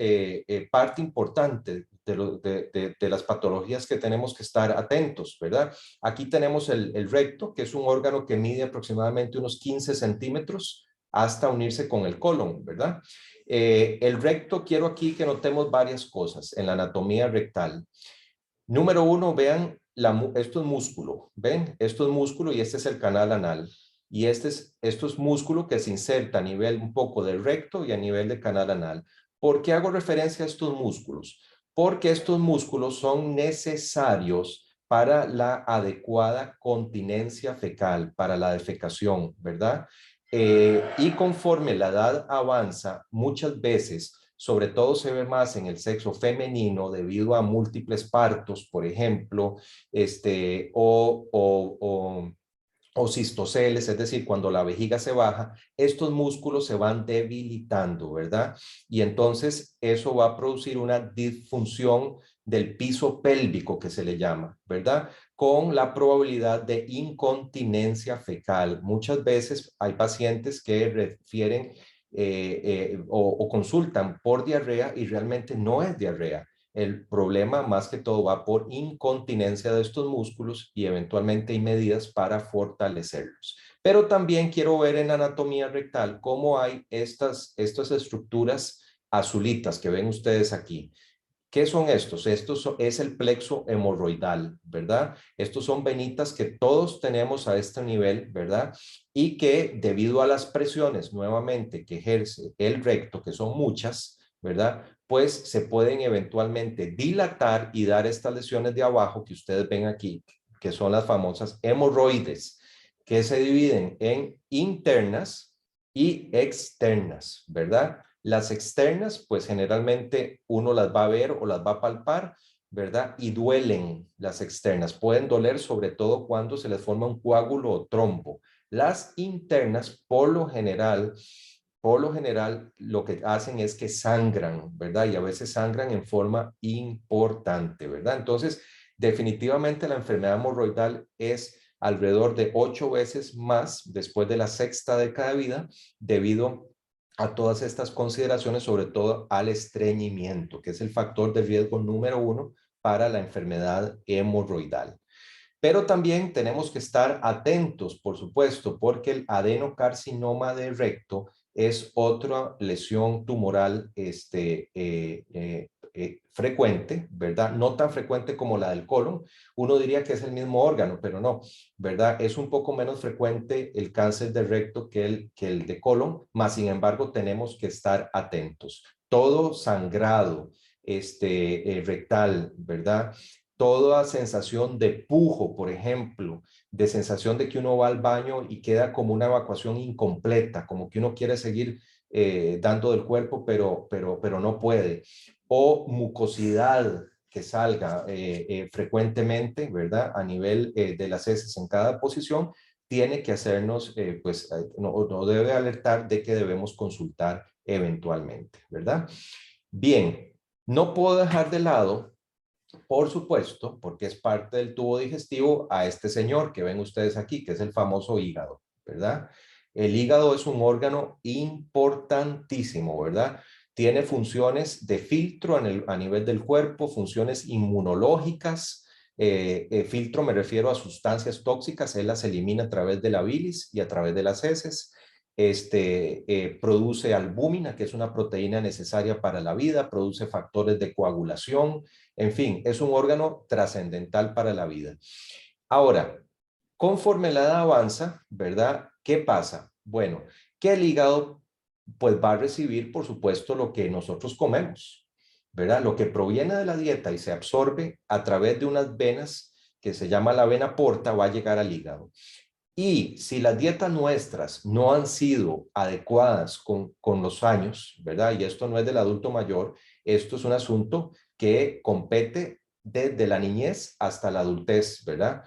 A: parte importante de las patologías que tenemos que estar atentos, ¿verdad? Aquí tenemos el recto, que es un órgano que mide aproximadamente unos 15 centímetros hasta unirse con el colon, ¿verdad? El recto, quiero aquí que notemos varias cosas en la anatomía rectal. Número uno, vean, esto es músculo, ¿ven? Esto es músculo y este es el canal anal. Y esto es músculo que se inserta a nivel un poco del recto y a nivel del canal anal. ¿Por qué hago referencia a estos músculos? Porque estos músculos son necesarios para la adecuada continencia fecal, para la defecación, ¿verdad? Y conforme la edad avanza, muchas veces, sobre todo se ve más en el sexo femenino debido a múltiples partos, por ejemplo, o cistoceles, es decir, cuando la vejiga se baja, estos músculos se van debilitando, ¿verdad? Y entonces eso va a producir una disfunción del piso pélvico que se le llama, ¿verdad? Con la probabilidad de incontinencia fecal. Muchas veces hay pacientes que refieren o consultan por diarrea y realmente no es diarrea. El problema más que todo va por incontinencia de estos músculos y eventualmente hay medidas para fortalecerlos. Pero también quiero ver en anatomía rectal cómo hay estas estructuras azulitas que ven ustedes aquí. ¿Qué son estos? Es el plexo hemorroidal, ¿verdad? Estos son venitas que todos tenemos a este nivel, ¿verdad? Y que debido a las presiones nuevamente que ejerce el recto, que son muchas, ¿verdad? Pues se pueden eventualmente dilatar y dar estas lesiones de abajo que ustedes ven aquí, que son las famosas hemorroides, que se dividen en internas y externas, ¿verdad? Las externas, pues generalmente uno las va a ver o las va a palpar, ¿verdad? Y duelen las externas. Pueden doler sobre todo cuando se les forma un coágulo o trombo. Las internas, por lo general, lo que hacen es que sangran, ¿verdad? Y a veces sangran en forma importante, ¿verdad? Entonces, definitivamente la enfermedad hemorroidal es alrededor de 8 veces más después de la sexta década de vida debido a todas estas consideraciones, sobre todo al estreñimiento, que es el factor de riesgo número 1 para la enfermedad hemorroidal. Pero también tenemos que estar atentos, por supuesto, porque el adenocarcinoma de recto es otra lesión tumoral frecuente, ¿verdad? No tan frecuente como la del colon. Uno diría que es el mismo órgano, pero no, ¿verdad? Es un poco menos frecuente el cáncer de recto que el de colon, más sin embargo tenemos que estar atentos. Todo sangrado rectal, ¿verdad? Toda sensación de pujo, por ejemplo, de sensación de que uno va al baño y queda como una evacuación incompleta, como que uno quiere seguir dando del cuerpo, pero no puede. O mucosidad que salga frecuentemente, ¿verdad? A nivel de las heces en cada posición, tiene que hacernos, no debe alertar de que debemos consultar eventualmente, ¿verdad? Bien, no puedo dejar de lado, por supuesto, porque es parte del tubo digestivo, a este señor que ven ustedes aquí, que es el famoso hígado, ¿verdad? El hígado es un órgano importantísimo, ¿verdad? Tiene funciones de filtro a nivel del cuerpo, funciones inmunológicas. Filtro me refiero a sustancias tóxicas, él las elimina a través de la bilis y a través de las heces. Produce albúmina, que es una proteína necesaria para la vida, produce factores de coagulación, en fin, es un órgano trascendental para la vida. Ahora, conforme la edad avanza, ¿verdad? ¿Qué pasa? Bueno, que el hígado pues va a recibir, por supuesto, lo que nosotros comemos, ¿verdad? Lo que proviene de la dieta y se absorbe a través de unas venas que se llama la vena porta, va a llegar al hígado. Y si las dietas nuestras no han sido adecuadas con los años, ¿verdad? Y esto no es del adulto mayor, esto es un asunto que compete desde la niñez hasta la adultez, ¿verdad?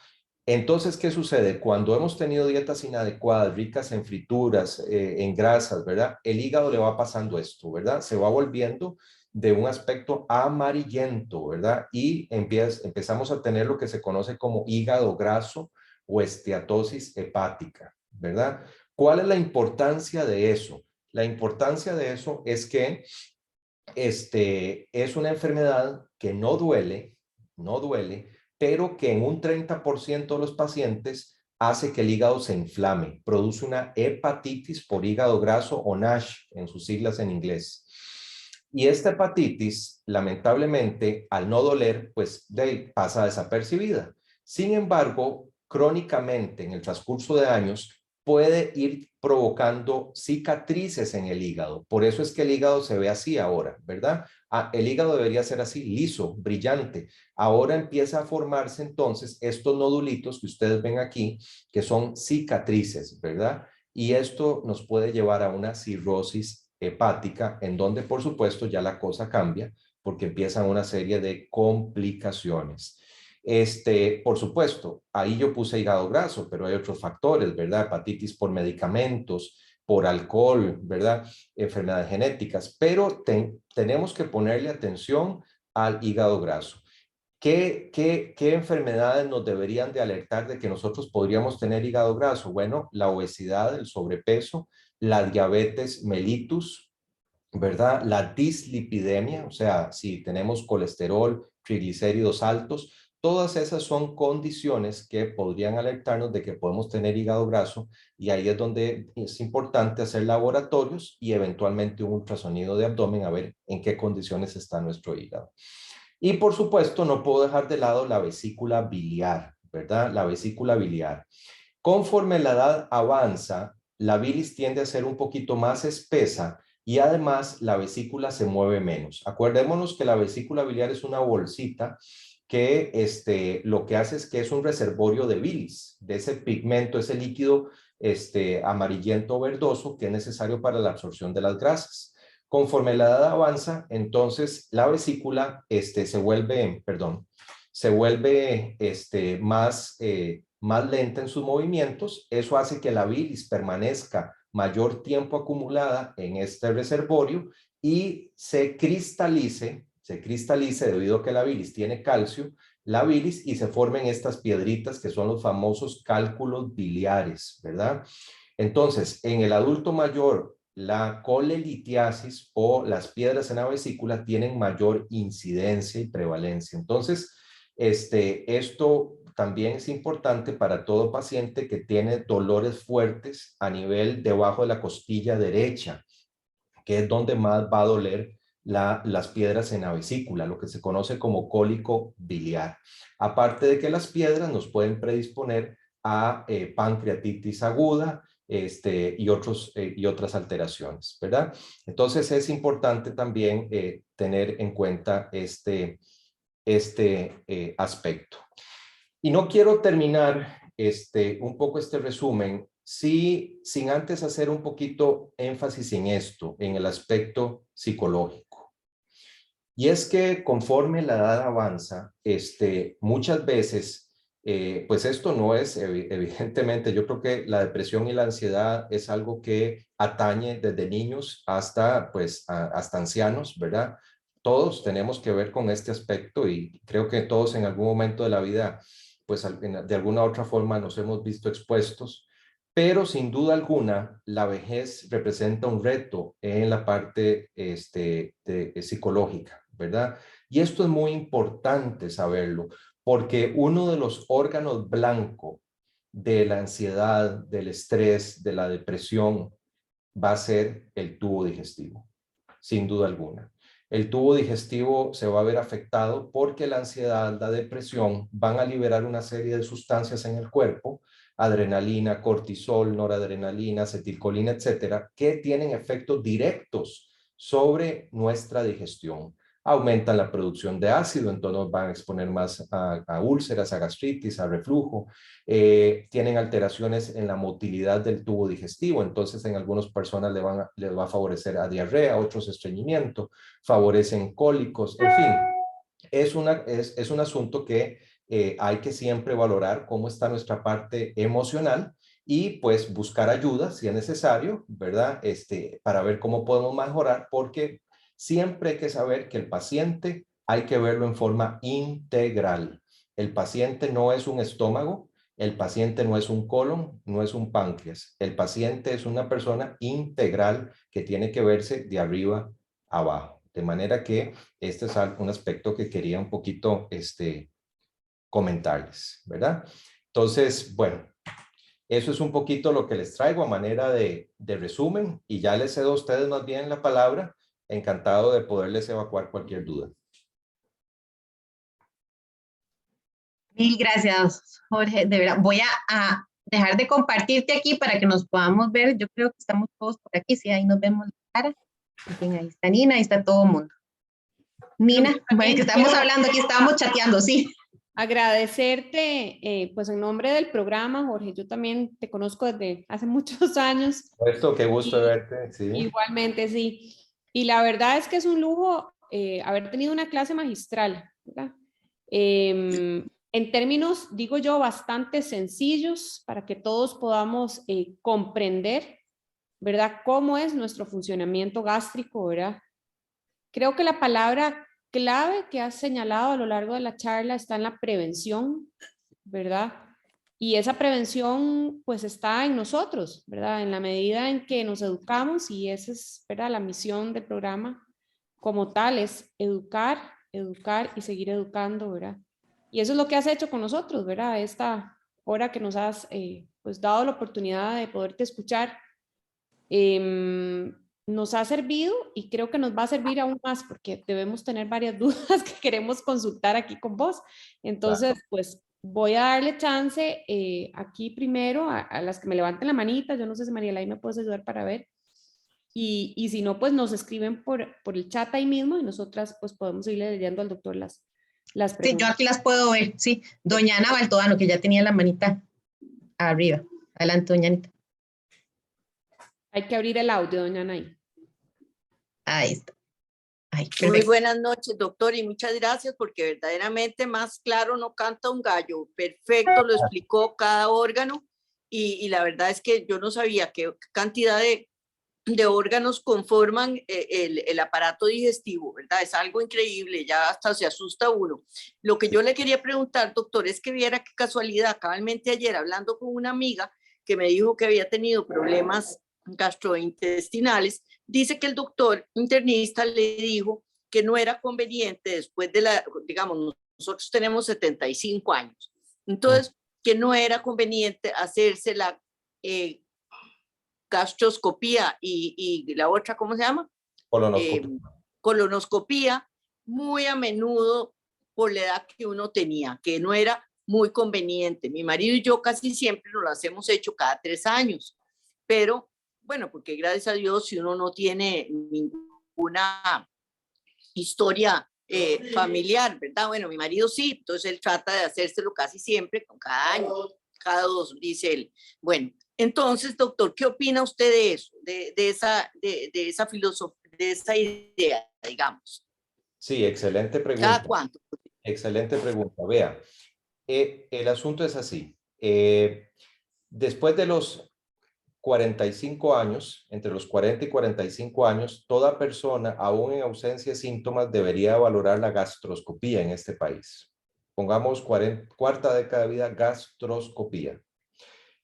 A: Entonces, ¿qué sucede? Cuando hemos tenido dietas inadecuadas, ricas en frituras, en grasas, ¿verdad? El hígado le va pasando esto, ¿verdad? Se va volviendo de un aspecto amarillento, ¿verdad? Y empezamos a tener lo que se conoce como hígado graso o esteatosis hepática, ¿verdad? ¿Cuál es la importancia de eso? La importancia de eso es que es una enfermedad que no duele, pero que en un 30% de los pacientes hace que el hígado se inflame, produce una hepatitis por hígado graso o NASH en sus siglas en inglés. Y esta hepatitis, lamentablemente, al no doler, pues pasa desapercibida. Sin embargo, crónicamente en el transcurso de años puede ir provocando cicatrices en el hígado. Por eso es que el hígado se ve así ahora, ¿verdad? El hígado debería ser así, liso, brillante. Ahora empieza a formarse entonces estos nodulitos que ustedes ven aquí, que son cicatrices, ¿verdad? Y esto nos puede llevar a una cirrosis hepática, en donde por supuesto ya la cosa cambia, porque empiezan una serie de complicaciones. Por supuesto, ahí yo puse hígado graso, pero hay otros factores, ¿verdad? Hepatitis por medicamentos, por alcohol, ¿verdad? Enfermedades genéticas, pero tenemos que ponerle atención al hígado graso. ¿Qué enfermedades nos deberían de alertar de que nosotros podríamos tener hígado graso? Bueno, la obesidad, el sobrepeso, la diabetes mellitus, ¿verdad? La dislipidemia, o sea, si tenemos colesterol, triglicéridos altos, todas esas son condiciones que podrían alertarnos de que podemos tener hígado graso, y ahí es donde es importante hacer laboratorios y eventualmente un ultrasonido de abdomen a ver en qué condiciones está nuestro hígado. Y por supuesto, no puedo dejar de lado la vesícula biliar, ¿verdad? La vesícula biliar. Conforme la edad avanza, la bilis tiende a ser un poquito más espesa y además la vesícula se mueve menos. Acordémonos que la vesícula biliar es una bolsita que lo que hace es que es un reservorio de bilis, de ese pigmento, ese líquido amarillento verdoso que es necesario para la absorción de las grasas. Conforme la edad avanza, entonces la vesícula se vuelve más lenta en sus movimientos. Eso hace que la bilis permanezca mayor tiempo acumulada en este reservorio y se cristalice debido a que la bilis tiene calcio, la bilis, y se formen estas piedritas que son los famosos cálculos biliares, ¿verdad? Entonces, en el adulto mayor, la colelitiasis o las piedras en la vesícula tienen mayor incidencia y prevalencia. Entonces, esto también es importante para todo paciente que tiene dolores fuertes a nivel debajo de la costilla derecha, que es donde más va a doler las piedras en la vesícula, lo que se conoce como cólico biliar. Aparte de que las piedras nos pueden predisponer a pancreatitis aguda, y otras alteraciones, ¿verdad? Entonces es importante también tener en cuenta este aspecto. Y no quiero terminar un poco este resumen sin antes hacer un poquito énfasis en esto, en el aspecto psicológico. Y es que conforme la edad avanza, muchas veces, pues esto no es, evidentemente, yo creo que la depresión y la ansiedad es algo que atañe desde niños hasta, pues, hasta ancianos, ¿verdad? Todos tenemos que ver con este aspecto y creo que todos en algún momento de la vida, pues de alguna u otra forma nos hemos visto expuestos, pero sin duda alguna la vejez representa un reto en la parte psicológica, ¿verdad? Y esto es muy importante saberlo, porque uno de los órganos blanco de la ansiedad, del estrés, de la depresión, va a ser el tubo digestivo, sin duda alguna. El tubo digestivo se va a ver afectado porque la ansiedad, la depresión van a liberar una serie de sustancias en el cuerpo, adrenalina, cortisol, noradrenalina, acetilcolina, etcétera, que tienen efectos directos sobre nuestra digestión. Aumentan la producción de ácido, entonces nos van a exponer más a úlceras, a gastritis, a reflujo. Tienen alteraciones en la motilidad del tubo digestivo, entonces en algunas personas les va a favorecer a diarrea, otros estreñimiento, favorecen cólicos, en fin, es un asunto que hay que siempre valorar cómo está nuestra parte emocional y pues buscar ayuda si es necesario, ¿verdad? Para ver cómo podemos mejorar, porque siempre hay que saber que el paciente hay que verlo en forma integral. El paciente no es un estómago, el paciente no es un colon, no es un páncreas. El paciente es una persona integral que tiene que verse de arriba a abajo. De manera que este es un aspecto que quería un poquito comentarles, ¿verdad? Entonces, bueno, eso es un poquito lo que les traigo a manera de resumen y ya les cedo a ustedes más bien la palabra. Encantado de poderles evacuar cualquier duda.
B: Mil gracias, Jorge. De verdad, voy a dejar de compartirte aquí para que nos podamos ver. Yo creo que estamos todos por aquí. Sí, ahí nos vemos la cara. En fin, ahí está Nina, ahí está todo el mundo. Nina, bueno, que estamos hablando aquí, estábamos chateando, sí.
D: Agradecerte, pues en nombre del programa, Jorge, yo también te conozco desde hace muchos años.
A: Esto, qué gusto de verte, sí.
D: Igualmente, sí. Y la verdad es que es un lujo haber tenido una clase magistral, ¿verdad? En términos, digo yo, bastante sencillos para que todos podamos comprender, ¿verdad? Cómo es nuestro funcionamiento gástrico, ¿verdad? Creo que la palabra clave que has señalado a lo largo de la charla está en la prevención, ¿verdad? Y esa prevención pues está en nosotros, ¿verdad? En la medida en que nos educamos, y esa es, ¿verdad?, la misión del programa como tal, es educar, educar y seguir educando, ¿verdad? Y eso es lo que has hecho con nosotros, ¿verdad? Esta hora que nos has pues dado la oportunidad de poderte escuchar. Nos ha servido y creo que nos va a servir aún más porque debemos tener varias dudas que queremos consultar aquí con vos. Entonces, pues voy a darle chance aquí primero a las que me levanten la manita. Yo no sé si María Lai me puedes ayudar para ver. Y si no, pues nos escriben por el chat ahí mismo y nosotras pues podemos ir leyendo al doctor las preguntas.
B: Sí, yo aquí las puedo ver, sí. Doña Ana Baltodano, que ya tenía la manita arriba. Adelante, doña Anita.
D: Hay que abrir el audio, doña Anaí.
B: Ahí está. Ay,
C: muy buenas noches, doctor, y muchas gracias porque verdaderamente más claro no canta un gallo. Perfecto, lo explicó cada órgano y la verdad es que yo no sabía qué cantidad de órganos conforman el aparato digestivo, ¿verdad? Es algo increíble, ya hasta se asusta uno. Lo que yo le quería preguntar, doctor, es que viera qué casualidad, cabalmente ayer hablando con una amiga que me dijo que había tenido problemas gastrointestinales, dice que el doctor internista le dijo que no era conveniente después de digamos, nosotros tenemos 75 años, entonces que no era conveniente hacerse la gastroscopía y la otra, ¿cómo se llama?
A: Colonoscopia.
C: colonoscopía muy a menudo por la edad que uno tenía, que no era muy conveniente. Mi marido y yo casi siempre nos las hemos hecho cada 3 años, pero bueno, porque gracias a Dios si uno no tiene ninguna historia familiar, ¿verdad? Bueno, mi marido sí, entonces él trata de hacérselo casi siempre, con cada año, cada 2, dice él. Bueno, entonces, doctor, ¿qué opina usted de eso, de esa filosofía, de esa idea, digamos?
A: Sí, excelente pregunta.
C: ¿Cada cuánto?
A: Excelente pregunta. Vea, el asunto es así. Después de los 45 años, entre los 40 y 45 años, toda persona, aún en ausencia de síntomas, debería valorar la gastroscopía en este país. Pongamos cuarta década de vida, gastroscopía.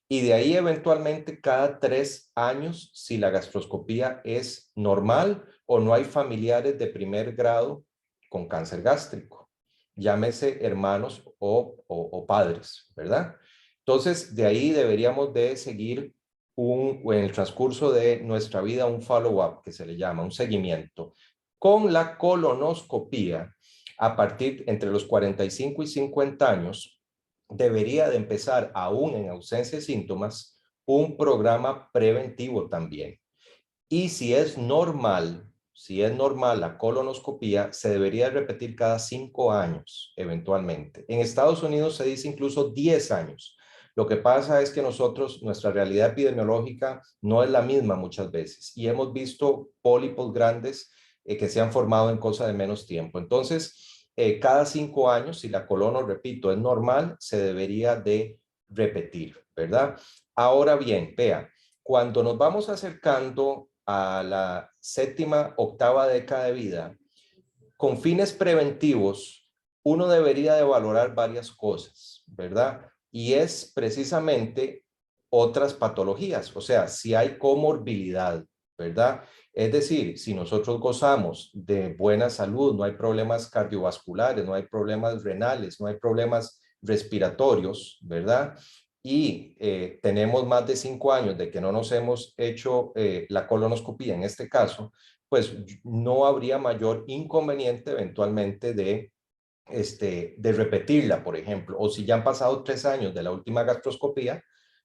A: Y de ahí eventualmente cada 3 años, si la gastroscopía es normal o no hay familiares de primer grado con cáncer gástrico, llámese hermanos o padres, ¿verdad? Entonces, de ahí deberíamos de seguir en el transcurso de nuestra vida un follow-up, que se le llama, un seguimiento. Con la colonoscopía, a partir entre los 45 y 50 años, debería de empezar, aún en ausencia de síntomas, un programa preventivo también. Y si es normal la colonoscopía, se debería repetir cada 5 años, eventualmente. En Estados Unidos se dice incluso 10 años. Lo que pasa es que nosotros, nuestra realidad epidemiológica no es la misma muchas veces y hemos visto pólipos grandes que se han formado en cosa de menos tiempo. Entonces, cada 5 años, si la colono, repito, es normal, se debería de repetir, ¿verdad? Ahora bien, vea, cuando nos vamos acercando a la séptima, octava década de vida, con fines preventivos, uno debería de valorar varias cosas, ¿verdad? Y es precisamente otras patologías, o sea, si hay comorbilidad, ¿verdad? Es decir, si nosotros gozamos de buena salud, no hay problemas cardiovasculares, no hay problemas renales, no hay problemas respiratorios, ¿verdad? Y tenemos más de 5 años de que no nos hemos hecho la colonoscopía en este caso, pues no habría mayor inconveniente eventualmente de repetirla, por ejemplo. O si ya han pasado 3 años de la última gastroscopía,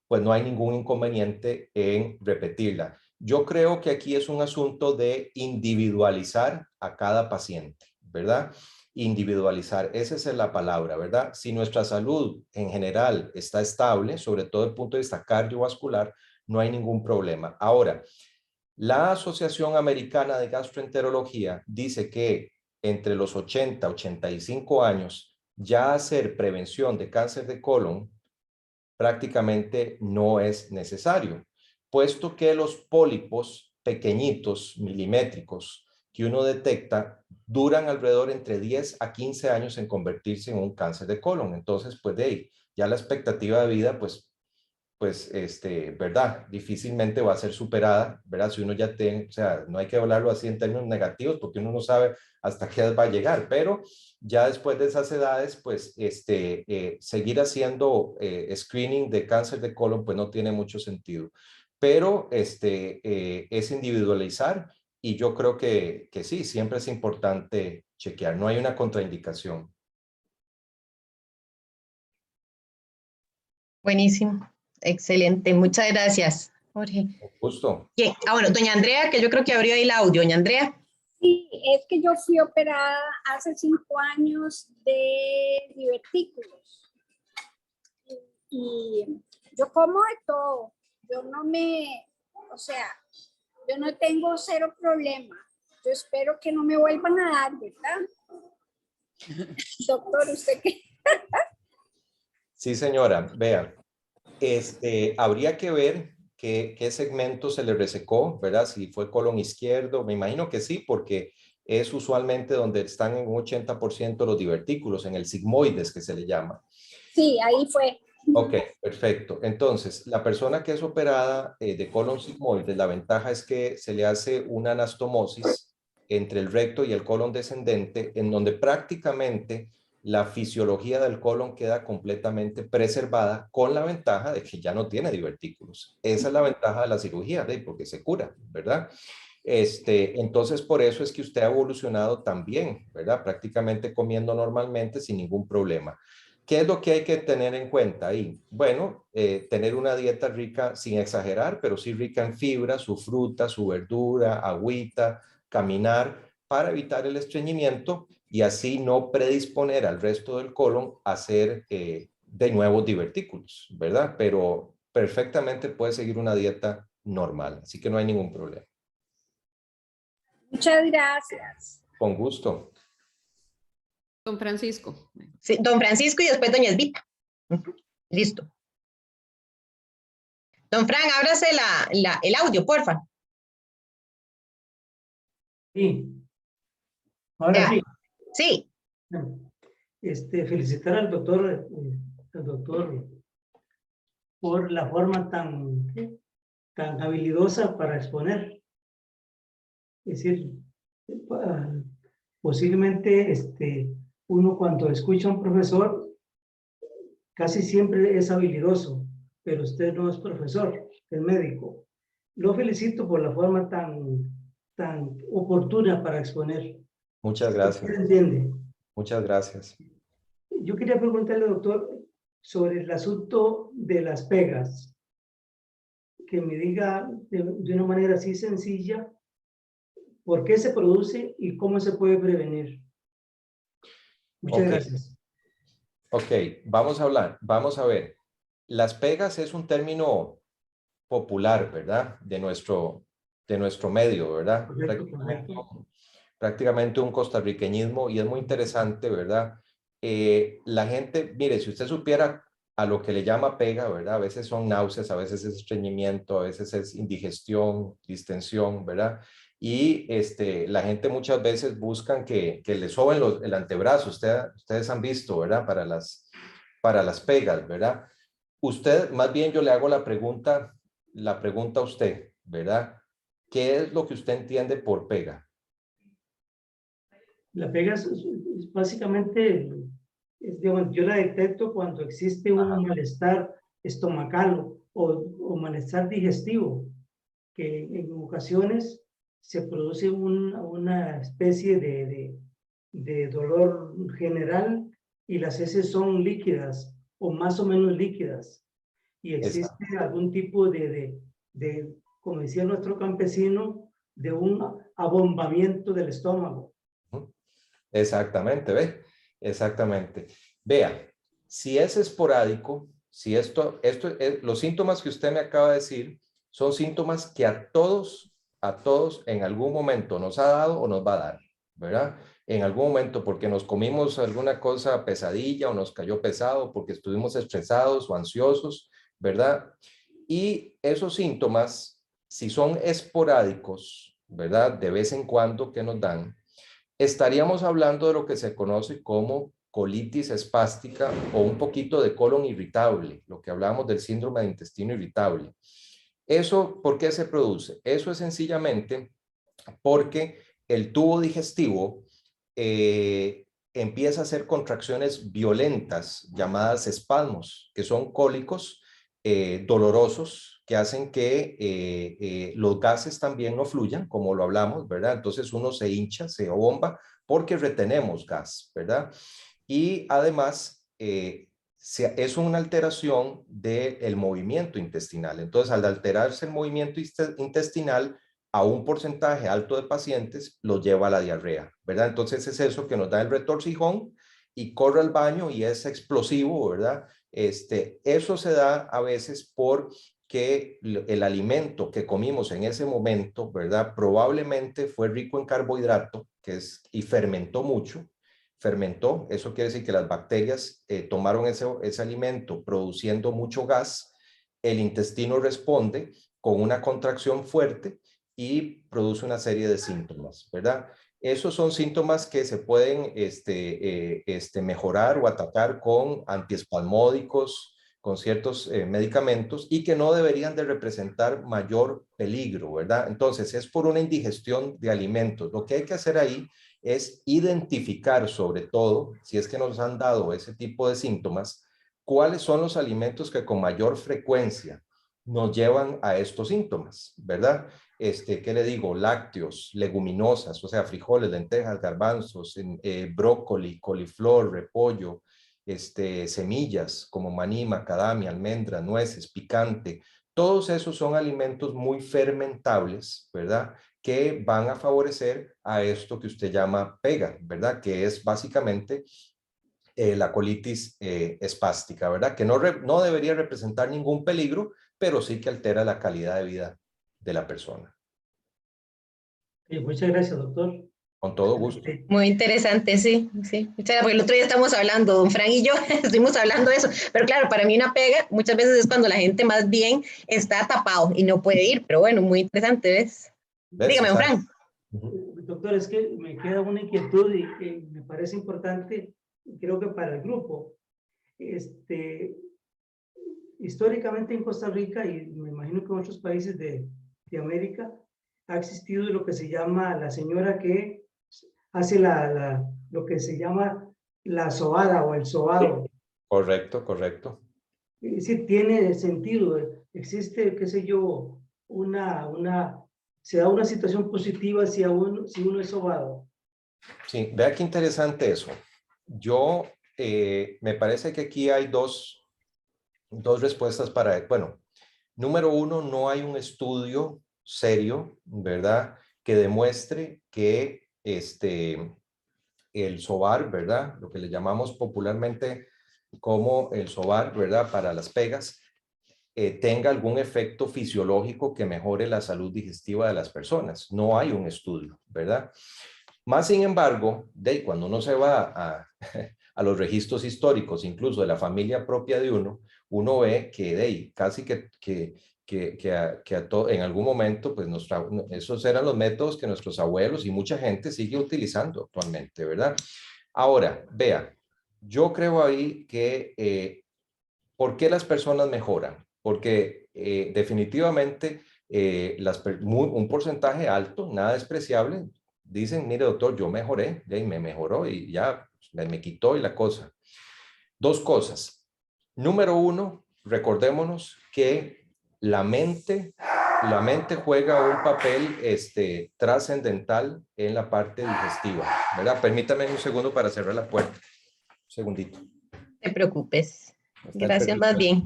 A: pues no hay ningún inconveniente en repetirla. Yo creo que aquí es un asunto de individualizar a cada paciente, ¿verdad? Individualizar, esa es la palabra, ¿verdad? Si nuestra salud en general está estable, sobre todo desde el punto de vista cardiovascular, no hay ningún problema. Ahora, la Asociación Americana de Gastroenterología dice que entre los 80 y 85 años, ya hacer prevención de cáncer de colon prácticamente no es necesario, puesto que los pólipos pequeñitos, milimétricos, que uno detecta, duran alrededor entre 10 a 15 años en convertirse en un cáncer de colon. Entonces, pues de ahí, ya la expectativa de vida, pues, ¿verdad? Difícilmente va a ser superada, ¿verdad? Si uno ya tiene, o sea, no hay que hablarlo así en términos negativos porque uno no sabe hasta qué edad va a llegar, pero ya después de esas edades, pues, seguir haciendo screening de cáncer de colon, pues no tiene mucho sentido. Pero, es individualizar y yo creo que sí, siempre es importante chequear, no hay una contraindicación.
B: Buenísimo, excelente, muchas gracias, Jorge.
A: Justo.
B: Bien. Bueno, doña Andrea, que yo creo que abrió ahí el audio. Doña Andrea.
E: Sí, es que yo fui operada hace 5 años de divertículos y yo como de todo, yo no yo no tengo 0 problema, yo espero que no me vuelvan a dar, ¿verdad? Doctor, ¿usted qué?
A: Sí, señora, vea, habría que ver qué segmento se le resecó, ¿verdad? Si fue colon izquierdo, me imagino que sí, porque es usualmente donde están en un 80% los divertículos, en el sigmoides que se le llama.
E: Sí, ahí fue.
A: Ok, perfecto. Entonces, la persona que es operada de colon sigmoides, la ventaja es que se le hace una anastomosis entre el recto y el colon descendente, en donde prácticamente la fisiología del colon queda completamente preservada, con la ventaja de que ya no tiene divertículos. Esa es la ventaja de la cirugía, porque se cura, ¿verdad? Entonces, por eso es que usted ha evolucionado también, ¿verdad? Prácticamente comiendo normalmente sin ningún problema. ¿Qué es lo que hay que tener en cuenta ahí? Bueno, tener una dieta rica, sin exagerar, pero sí rica en fibra, su fruta, su verdura, agüita, caminar, para evitar el estreñimiento y así no predisponer al resto del colon a hacer de nuevo divertículos, ¿verdad? Pero perfectamente puede seguir una dieta normal, así que no hay ningún problema.
E: Muchas gracias.
A: Con gusto.
D: Don Francisco.
B: Sí, don Francisco y después doña Esbita. Listo. Don Fran, ábrase el audio, porfa.
F: Sí, ahora
B: Ya.
F: sí.
B: Sí.
F: Felicitar al doctor por la forma tan habilidosa para exponer. Es decir, posiblemente uno cuando escucha a un profesor casi siempre es habilidoso, pero usted no es profesor, es médico. Lo felicito por la forma tan oportuna para exponer.
A: Muchas gracias.
F: ¿Se entiende?
A: Muchas gracias.
F: Yo quería preguntarle, doctor, sobre el asunto de las pegas. Que me diga de una manera así sencilla por qué se produce y cómo se puede prevenir. Muchas gracias.
A: Ok, vamos a ver. Las pegas es un término popular, ¿verdad? De nuestro medio, ¿verdad?
F: Correcto.
A: Prácticamente un costarriqueñismo y es muy interesante, ¿verdad? La gente, mire, si usted supiera a lo que le llama pega, ¿verdad? A veces son náuseas, a veces es estreñimiento, a veces es indigestión, distensión, ¿verdad? Y la gente muchas veces buscan que le soben el antebrazo. Ustedes han visto, ¿verdad? Para las pegas, ¿verdad? Usted, más bien yo le hago la pregunta a usted, ¿verdad? ¿Qué es lo que usted entiende por pega?
F: La pega es básicamente, digamos, yo la detecto cuando existe un malestar estomacal o malestar digestivo, que en ocasiones se produce una especie de dolor general y las heces son líquidas o más o menos líquidas. Y existe algún tipo como decía nuestro campesino, de un abombamiento del estómago.
A: Exactamente, ¿ve? Exactamente. Vea, si es esporádico, si los síntomas que usted me acaba de decir son síntomas que a todos en algún momento nos ha dado o nos va a dar, ¿verdad? En algún momento porque nos comimos alguna cosa pesadilla o nos cayó pesado, porque estuvimos estresados o ansiosos, ¿verdad? Y esos síntomas, si son esporádicos, ¿verdad? De vez en cuando que nos dan, estaríamos hablando de lo que se conoce como colitis espástica o un poquito de colon irritable, lo que hablamos del síndrome de intestino irritable. ¿Eso por qué se produce? Eso es sencillamente porque el tubo digestivo empieza a hacer contracciones violentas llamadas espasmos, que son cólicos dolorosos que hacen que los gases también no fluyan, como lo hablamos, ¿verdad? Entonces uno se hincha, se bomba, porque retenemos gas, ¿verdad? Y además es una alteración del movimiento intestinal. Entonces, al alterarse el movimiento intestinal, a un porcentaje alto de pacientes los lleva a la diarrea, ¿verdad? Entonces es eso que nos da el retorcijón y corre al baño y es explosivo, ¿verdad? Eso se da a veces porque el alimento que comimos en ese momento, ¿verdad? Probablemente fue rico en carbohidrato, y fermentó mucho. Fermentó, eso quiere decir que las bacterias tomaron ese alimento produciendo mucho gas, el intestino responde con una contracción fuerte y produce una serie de síntomas, ¿verdad? Esos son síntomas que se pueden mejorar o atacar con antiespasmódicos, con ciertos medicamentos y que no deberían de representar mayor peligro, ¿verdad? Entonces, es por una indigestión de alimentos. Lo que hay que hacer ahí es identificar, sobre todo, si es que nos han dado ese tipo de síntomas, cuáles son los alimentos que con mayor frecuencia nos llevan a estos síntomas, ¿verdad? ¿qué le digo? Lácteos, leguminosas, o sea, frijoles, lentejas, garbanzos, brócoli, coliflor, repollo, semillas como maní, macadamia, almendra, nueces, picante. Todos esos son alimentos muy fermentables, ¿verdad? Que van a favorecer a esto que usted llama pega, ¿verdad? Que es básicamente la colitis espástica, ¿verdad? Que no debería representar ningún peligro, pero sí que altera la calidad de vida de la persona.
F: Muchas gracias, doctor.
A: Con todo gusto.
B: Muy interesante, sí, sí. Muchas gracias, porque el otro día estamos hablando, don Fran y yo, estuvimos hablando de eso, pero claro, para mí una pega muchas veces es cuando la gente más bien está tapado y no puede ir, pero bueno, muy interesante, ¿ves? Dígame, don Fran.
F: Doctor, es que me queda una inquietud y que me parece importante, creo que para el grupo. Históricamente en Costa Rica, y me imagino que en otros países de América, ha existido lo que se llama la señora que hace lo que se llama la sobada o el sobado.
A: Correcto, correcto.
F: Es decir, tiene sentido. Existe, qué sé yo, se da una situación positiva si uno es sobado.
A: Sí, vea qué interesante eso. Yo, me parece que aquí hay dos respuestas para, bueno, número uno, no hay un estudio serio, ¿verdad?, que demuestre que el sobar, ¿verdad?, lo que le llamamos popularmente como el sobar, ¿verdad?, para las pegas, tenga algún efecto fisiológico que mejore la salud digestiva de las personas. No hay un estudio, ¿verdad? Más sin embargo, cuando uno se va a los registros históricos, incluso de la familia propia de uno ve que casi en algún momento, pues esos eran los métodos que nuestros abuelos y mucha gente sigue utilizando actualmente, ¿verdad? Ahora, vea, yo creo ahí que, ¿por qué las personas mejoran? Porque definitivamente un porcentaje alto, nada despreciable, dicen, mire doctor, yo mejoré, me mejoró y ya me quitó y la cosa. Dos cosas. Número uno, recordémonos que la mente juega un papel trascendental en la parte digestiva, ¿verdad? Permítame un segundo para cerrar la puerta. Un segundito.
B: No te preocupes. Gracias, más bien.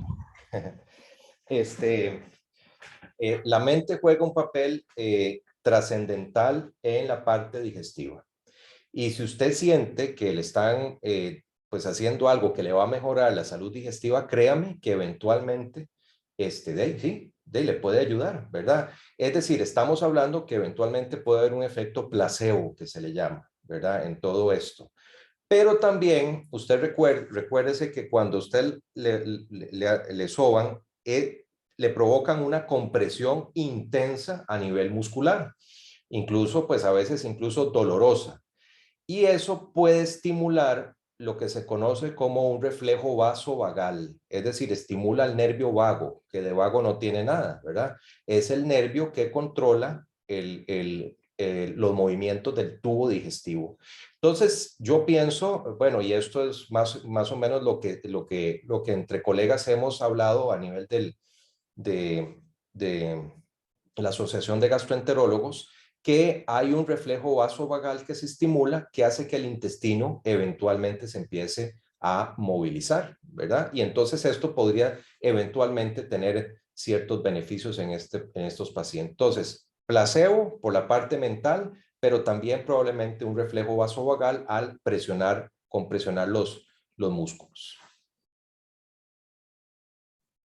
A: La mente juega un papel trascendental en la parte digestiva. Y si usted siente que le están pues haciendo algo que le va a mejorar la salud digestiva, créame que eventualmente le puede ayudar, ¿verdad? Es decir, estamos hablando que eventualmente puede haber un efecto placebo, que se le llama, ¿verdad? En todo esto. Pero también usted recuérdese que cuando usted le soban, le provocan una compresión intensa a nivel muscular, incluso pues a veces incluso dolorosa. Y eso puede estimular lo que se conoce como un reflejo vasovagal, es decir, estimula el nervio vago, que de vago no tiene nada, ¿verdad? Es el nervio que controla los movimientos del tubo digestivo. Entonces, yo pienso, bueno, y esto es más o menos lo que entre colegas hemos hablado a nivel de la Asociación de Gastroenterólogos, que hay un reflejo vasovagal que se estimula, que hace que el intestino eventualmente se empiece a movilizar, ¿verdad? Y entonces esto podría eventualmente tener ciertos beneficios en estos pacientes. Entonces, placebo por la parte mental, pero también probablemente un reflejo vasovagal al compresionar los músculos.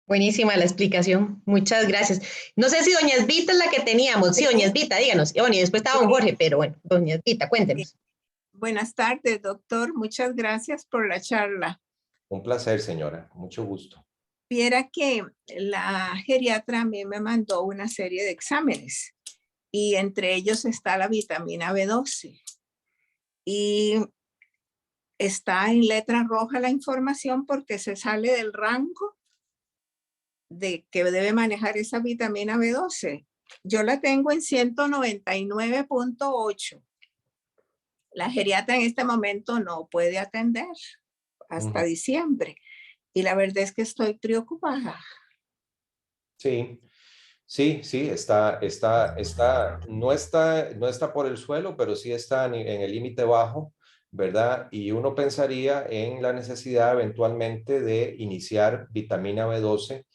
B: Buenísima la explicación. Muchas gracias. No sé si doña Esvita es la que teníamos. Sí, doña Esvita, díganos. Y bueno, y después estaba don Jorge, pero bueno, doña Esvita, cuéntenos.
G: Buenas tardes, doctor. Muchas gracias por la charla.
A: Un placer, señora. Mucho gusto.
G: Viera que la geriatra a mí me mandó una serie de exámenes y entre ellos está la vitamina B12. Y está en letra roja la información porque se sale del rango de que debe manejar esa vitamina B12. Yo la tengo en 199.8. La geriatra en este momento no puede atender hasta diciembre. Y la verdad es que estoy preocupada.
A: Sí. Sí, sí, no está por el suelo, pero sí está en el límite bajo, ¿verdad? Y uno pensaría en la necesidad eventualmente de iniciar vitamina B12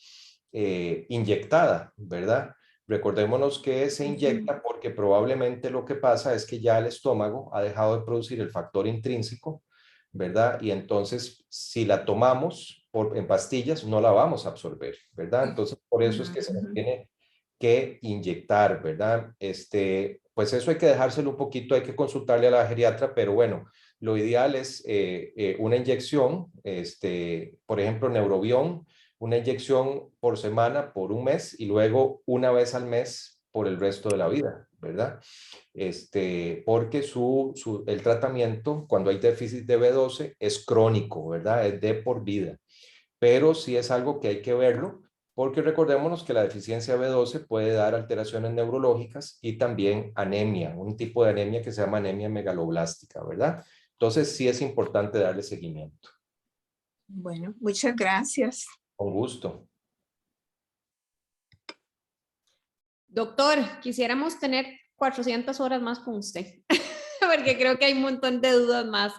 A: inyectada, ¿verdad? Recordémonos que se inyecta porque probablemente lo que pasa es que ya el estómago ha dejado de producir el factor intrínseco, ¿verdad? Y entonces, si la tomamos en pastillas, no la vamos a absorber, ¿verdad? Entonces, por eso es que se nos tiene que inyectar, ¿verdad? Pues eso hay que dejárselo un poquito, hay que consultarle a la geriatra, pero bueno, lo ideal es una inyección, por ejemplo, Neurobión, una inyección por semana por un mes y luego una vez al mes por el resto de la vida, ¿verdad? Porque el tratamiento cuando hay déficit de B12 es crónico, ¿verdad? Es de por vida, pero sí es algo que hay que verlo porque recordémonos que la deficiencia B12 puede dar alteraciones neurológicas y también anemia, un tipo de anemia que se llama anemia megaloblástica, ¿verdad? Entonces sí es importante darle seguimiento.
G: Bueno, muchas gracias.
A: Con gusto.
D: Doctor, quisiéramos tener 400 horas más con usted, porque creo que hay un montón de dudas más.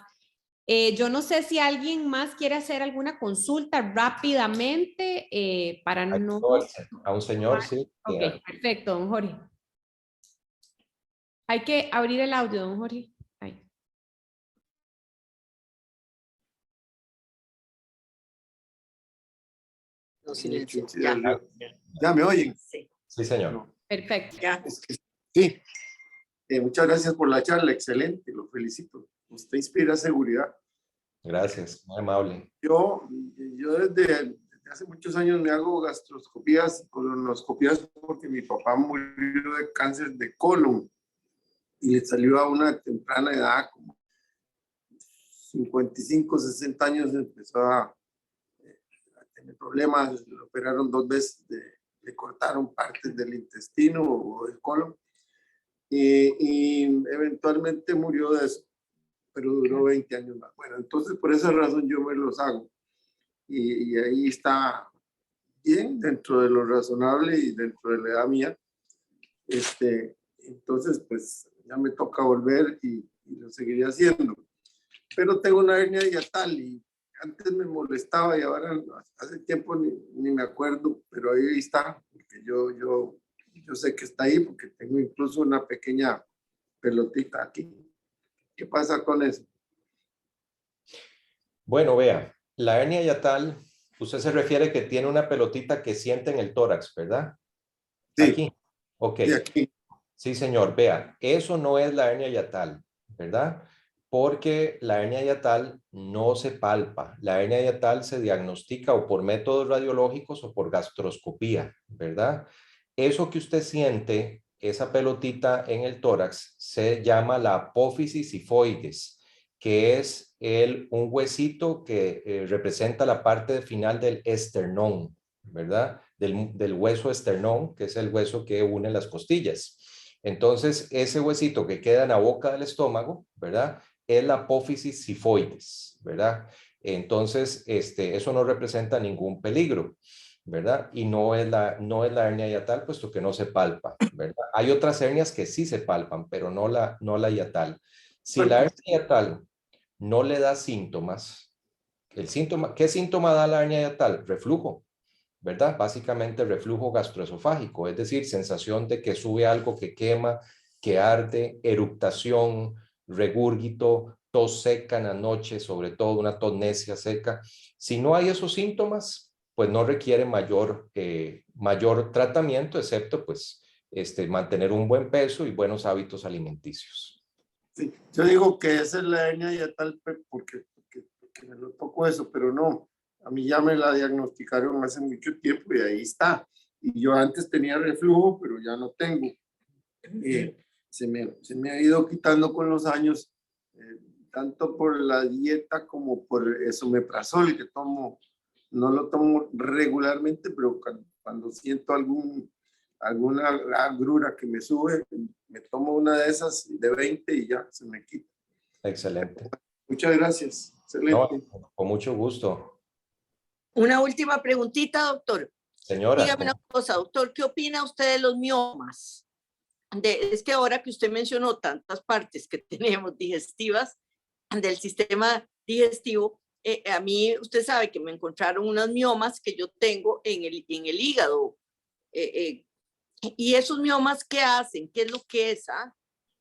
D: Yo no sé si alguien más quiere hacer alguna consulta rápidamente para no...
A: A un señor, sí.
D: Ok, perfecto, don Jorge. Hay que abrir el audio, don Jorge. Ahí.
C: No, silencio.
H: ¿Ya me oyen?
C: Sí.
A: Sí, señor.
D: Perfecto.
C: Ya.
H: Sí. Muchas gracias por la charla, excelente, lo felicito. Usted inspira seguridad.
A: Gracias, muy amable.
H: Yo desde hace muchos años me hago gastroscopías, colonoscopías, porque mi papá murió de cáncer de colon y le salió a una temprana edad, como 55, 60 años, empezó a tener problemas, le operaron 2 veces, le cortaron partes del intestino o del colon y eventualmente murió de eso, pero duró 20 años más. Bueno, entonces por esa razón yo me los hago y ahí está bien dentro de lo razonable y dentro de la edad mía. Entonces pues ya me toca volver y lo seguiré haciendo. Pero tengo una hernia hiatal y antes me molestaba y ahora hace tiempo ni me acuerdo, pero ahí está, porque yo sé que está ahí porque tengo incluso una pequeña pelotita aquí. ¿Qué pasa con eso?
A: Bueno, vea, la hernia hiatal, usted se refiere que tiene una pelotita que siente en el tórax, ¿verdad?
H: Sí.
A: Aquí. Ok.
H: Sí, aquí.
A: Sí, señor. Vea, eso no es la hernia hiatal, ¿verdad? Porque la hernia hiatal no se palpa. La hernia hiatal se diagnostica o por métodos radiológicos o por gastroscopía, ¿verdad? Eso que usted siente, esa pelotita en el tórax, se llama la apófisis sifoides, que es un huesito que representa la parte final del esternón, ¿verdad? Del hueso esternón, que es el hueso que une las costillas. Entonces, ese huesito que queda en la boca del estómago, ¿verdad? Es la apófisis sifoides, ¿verdad? Entonces, eso no representa ningún peligro, ¿verdad? Y no es la hernia hiatal, puesto que no se palpa, ¿verdad? Hay otras hernias que sí se palpan, pero no la hiatal. Si la hernia hiatal no le da síntomas, ¿qué síntoma da la hernia hiatal? Reflujo, ¿verdad? Básicamente reflujo gastroesofágico, es decir, sensación de que sube algo que quema, que arde, eructación, regurgito, tos seca en la noche, sobre todo una tos necia seca. Si no hay esos síntomas, pues no requiere mayor tratamiento, excepto pues mantener un buen peso y buenos hábitos alimenticios.
H: Sí, yo digo que esa es la hernia hiatal porque me lo toco eso, pero no. A mí ya me la diagnosticaron hace mucho tiempo y ahí está. Y yo antes tenía reflujo, pero ya no tengo. Se me ha ido quitando con los años, tanto por la dieta como por esomeprazol que tomo. No lo tomo regularmente, pero cuando siento alguna agrura que me sube, me tomo una de esas de 20 y ya se me quita.
A: Excelente.
H: Muchas gracias. Excelente.
A: No, con mucho gusto.
C: Una última preguntita, doctor.
A: Señora.
C: Dígame una cosa, doctor, ¿qué opina usted de los miomas? Es que ahora que usted mencionó tantas partes que tenemos digestivas del sistema digestivo, a mí usted sabe que me encontraron unas miomas que yo tengo en el hígado. ¿Y esos miomas qué hacen? ¿Qué es lo que es?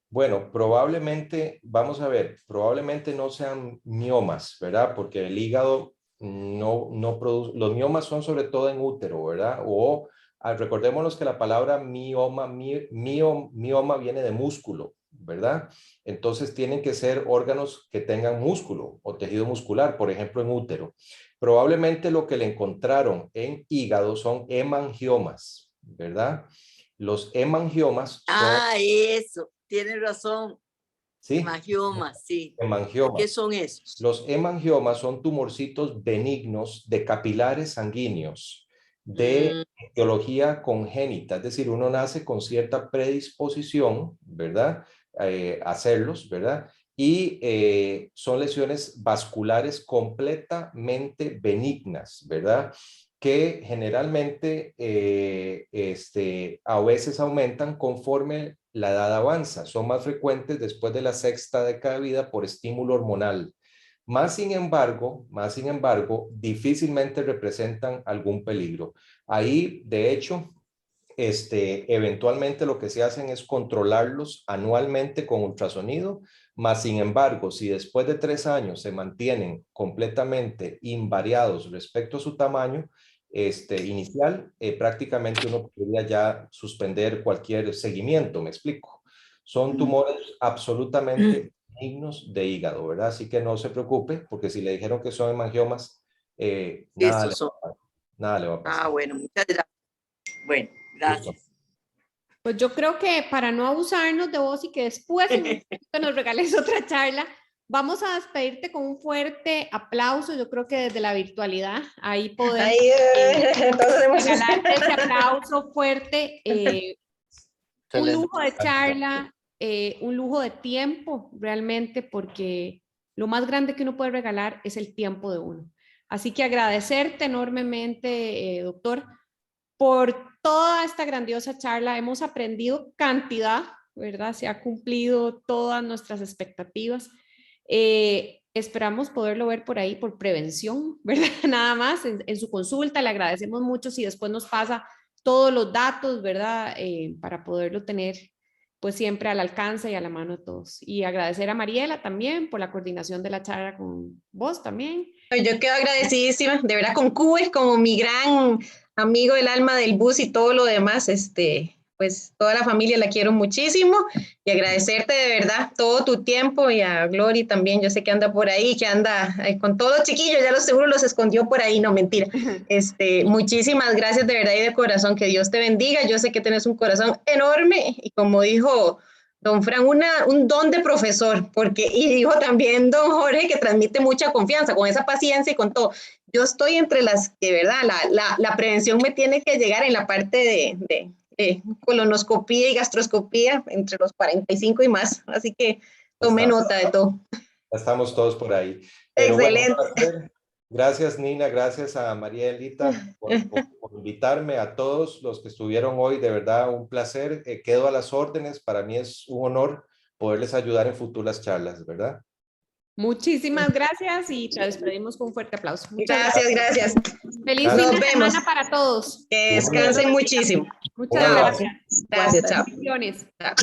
A: Bueno, probablemente, vamos a ver, probablemente no sean miomas, ¿verdad? Porque el hígado no produce, los miomas son sobre todo en útero, ¿verdad? O recordémonos que la palabra mioma viene de músculo, ¿verdad? Entonces tienen que ser órganos que tengan músculo o tejido muscular, por ejemplo en útero. Probablemente lo que le encontraron en hígado son hemangiomas, ¿verdad? Los hemangiomas son...
C: Eso, tiene razón.
A: ¿Sí?
C: Hemangiomas, sí.
A: Hemangiomas.
C: ¿Qué son esos?
A: Los hemangiomas son tumorcitos benignos de capilares sanguíneos de etiología congénita, es decir, uno nace con cierta predisposición, ¿verdad? A hacerlos, ¿verdad? Y son lesiones vasculares completamente benignas, ¿verdad? Que generalmente a veces aumentan conforme la edad avanza. Son más frecuentes después de la sexta década de vida por estímulo hormonal. Más sin embargo, difícilmente representan algún peligro. Ahí, de hecho, eventualmente lo que se hacen es controlarlos anualmente con ultrasonido, más sin embargo, si después de 3 años se mantienen completamente invariados respecto a su tamaño inicial, prácticamente uno podría ya suspender cualquier seguimiento, me explico. Son tumores absolutamente benignos de hígado, ¿verdad? Así que no se preocupe, porque si le dijeron que son hemangiomas, nada le va a pasar.
C: Bueno, muchas gracias. Bueno, gracias.
D: Pues yo creo que para no abusarnos de vos y que después nos regales otra charla, vamos a despedirte con un fuerte aplauso. Yo creo que desde la virtualidad ahí podemos regalarte ese aplauso fuerte. Un lujo de charla, un lujo de tiempo realmente, porque lo más grande que uno puede regalar es el tiempo de uno. Así que agradecerte enormemente, doctor, por toda esta grandiosa charla. Hemos aprendido cantidad, ¿verdad? Se ha cumplido todas nuestras expectativas. Esperamos poderlo ver por ahí por prevención, ¿verdad? Nada más en su consulta. Le agradecemos mucho si después nos pasa todos los datos, ¿verdad? Para poderlo tener pues siempre al alcance y a la mano de todos. Y agradecer a Mariela también por la coordinación de la charla con vos también.
B: Yo quedo agradecidísima, de verdad, con Cubes como mi gran amigo del alma del bus y todo lo demás, pues toda la familia la quiero muchísimo y agradecerte de verdad todo tu tiempo y a Glory también, yo sé que anda por ahí, que anda con todos los chiquillos, ya los seguro los escondió por ahí, no mentira. Muchísimas gracias de verdad y de corazón, que Dios te bendiga, yo sé que tienes un corazón enorme y como dijo don Fran, un don de profesor, y dijo también don Jorge que transmite mucha confianza, con esa paciencia y con todo. Yo estoy entre las que, ¿verdad? La prevención me tiene que llegar en la parte de colonoscopía y gastroscopía entre los 45 y más, así que tome nota de todo.
A: Estamos todos por ahí. Pero
B: excelente.
A: Bueno, gracias Nina, gracias a María Elita por invitarme, a todos los que estuvieron hoy, de verdad un placer, quedo a las órdenes, para mí es un honor poderles ayudar en futuras charlas, ¿verdad?
D: Muchísimas gracias y te despedimos con un fuerte aplauso.
B: Muchas gracias.
D: Feliz fin de semana para todos.
B: Que descansen muchísimo.
D: Muchas gracias.
B: Gracias, chao.
D: Bendiciones.
B: Chao.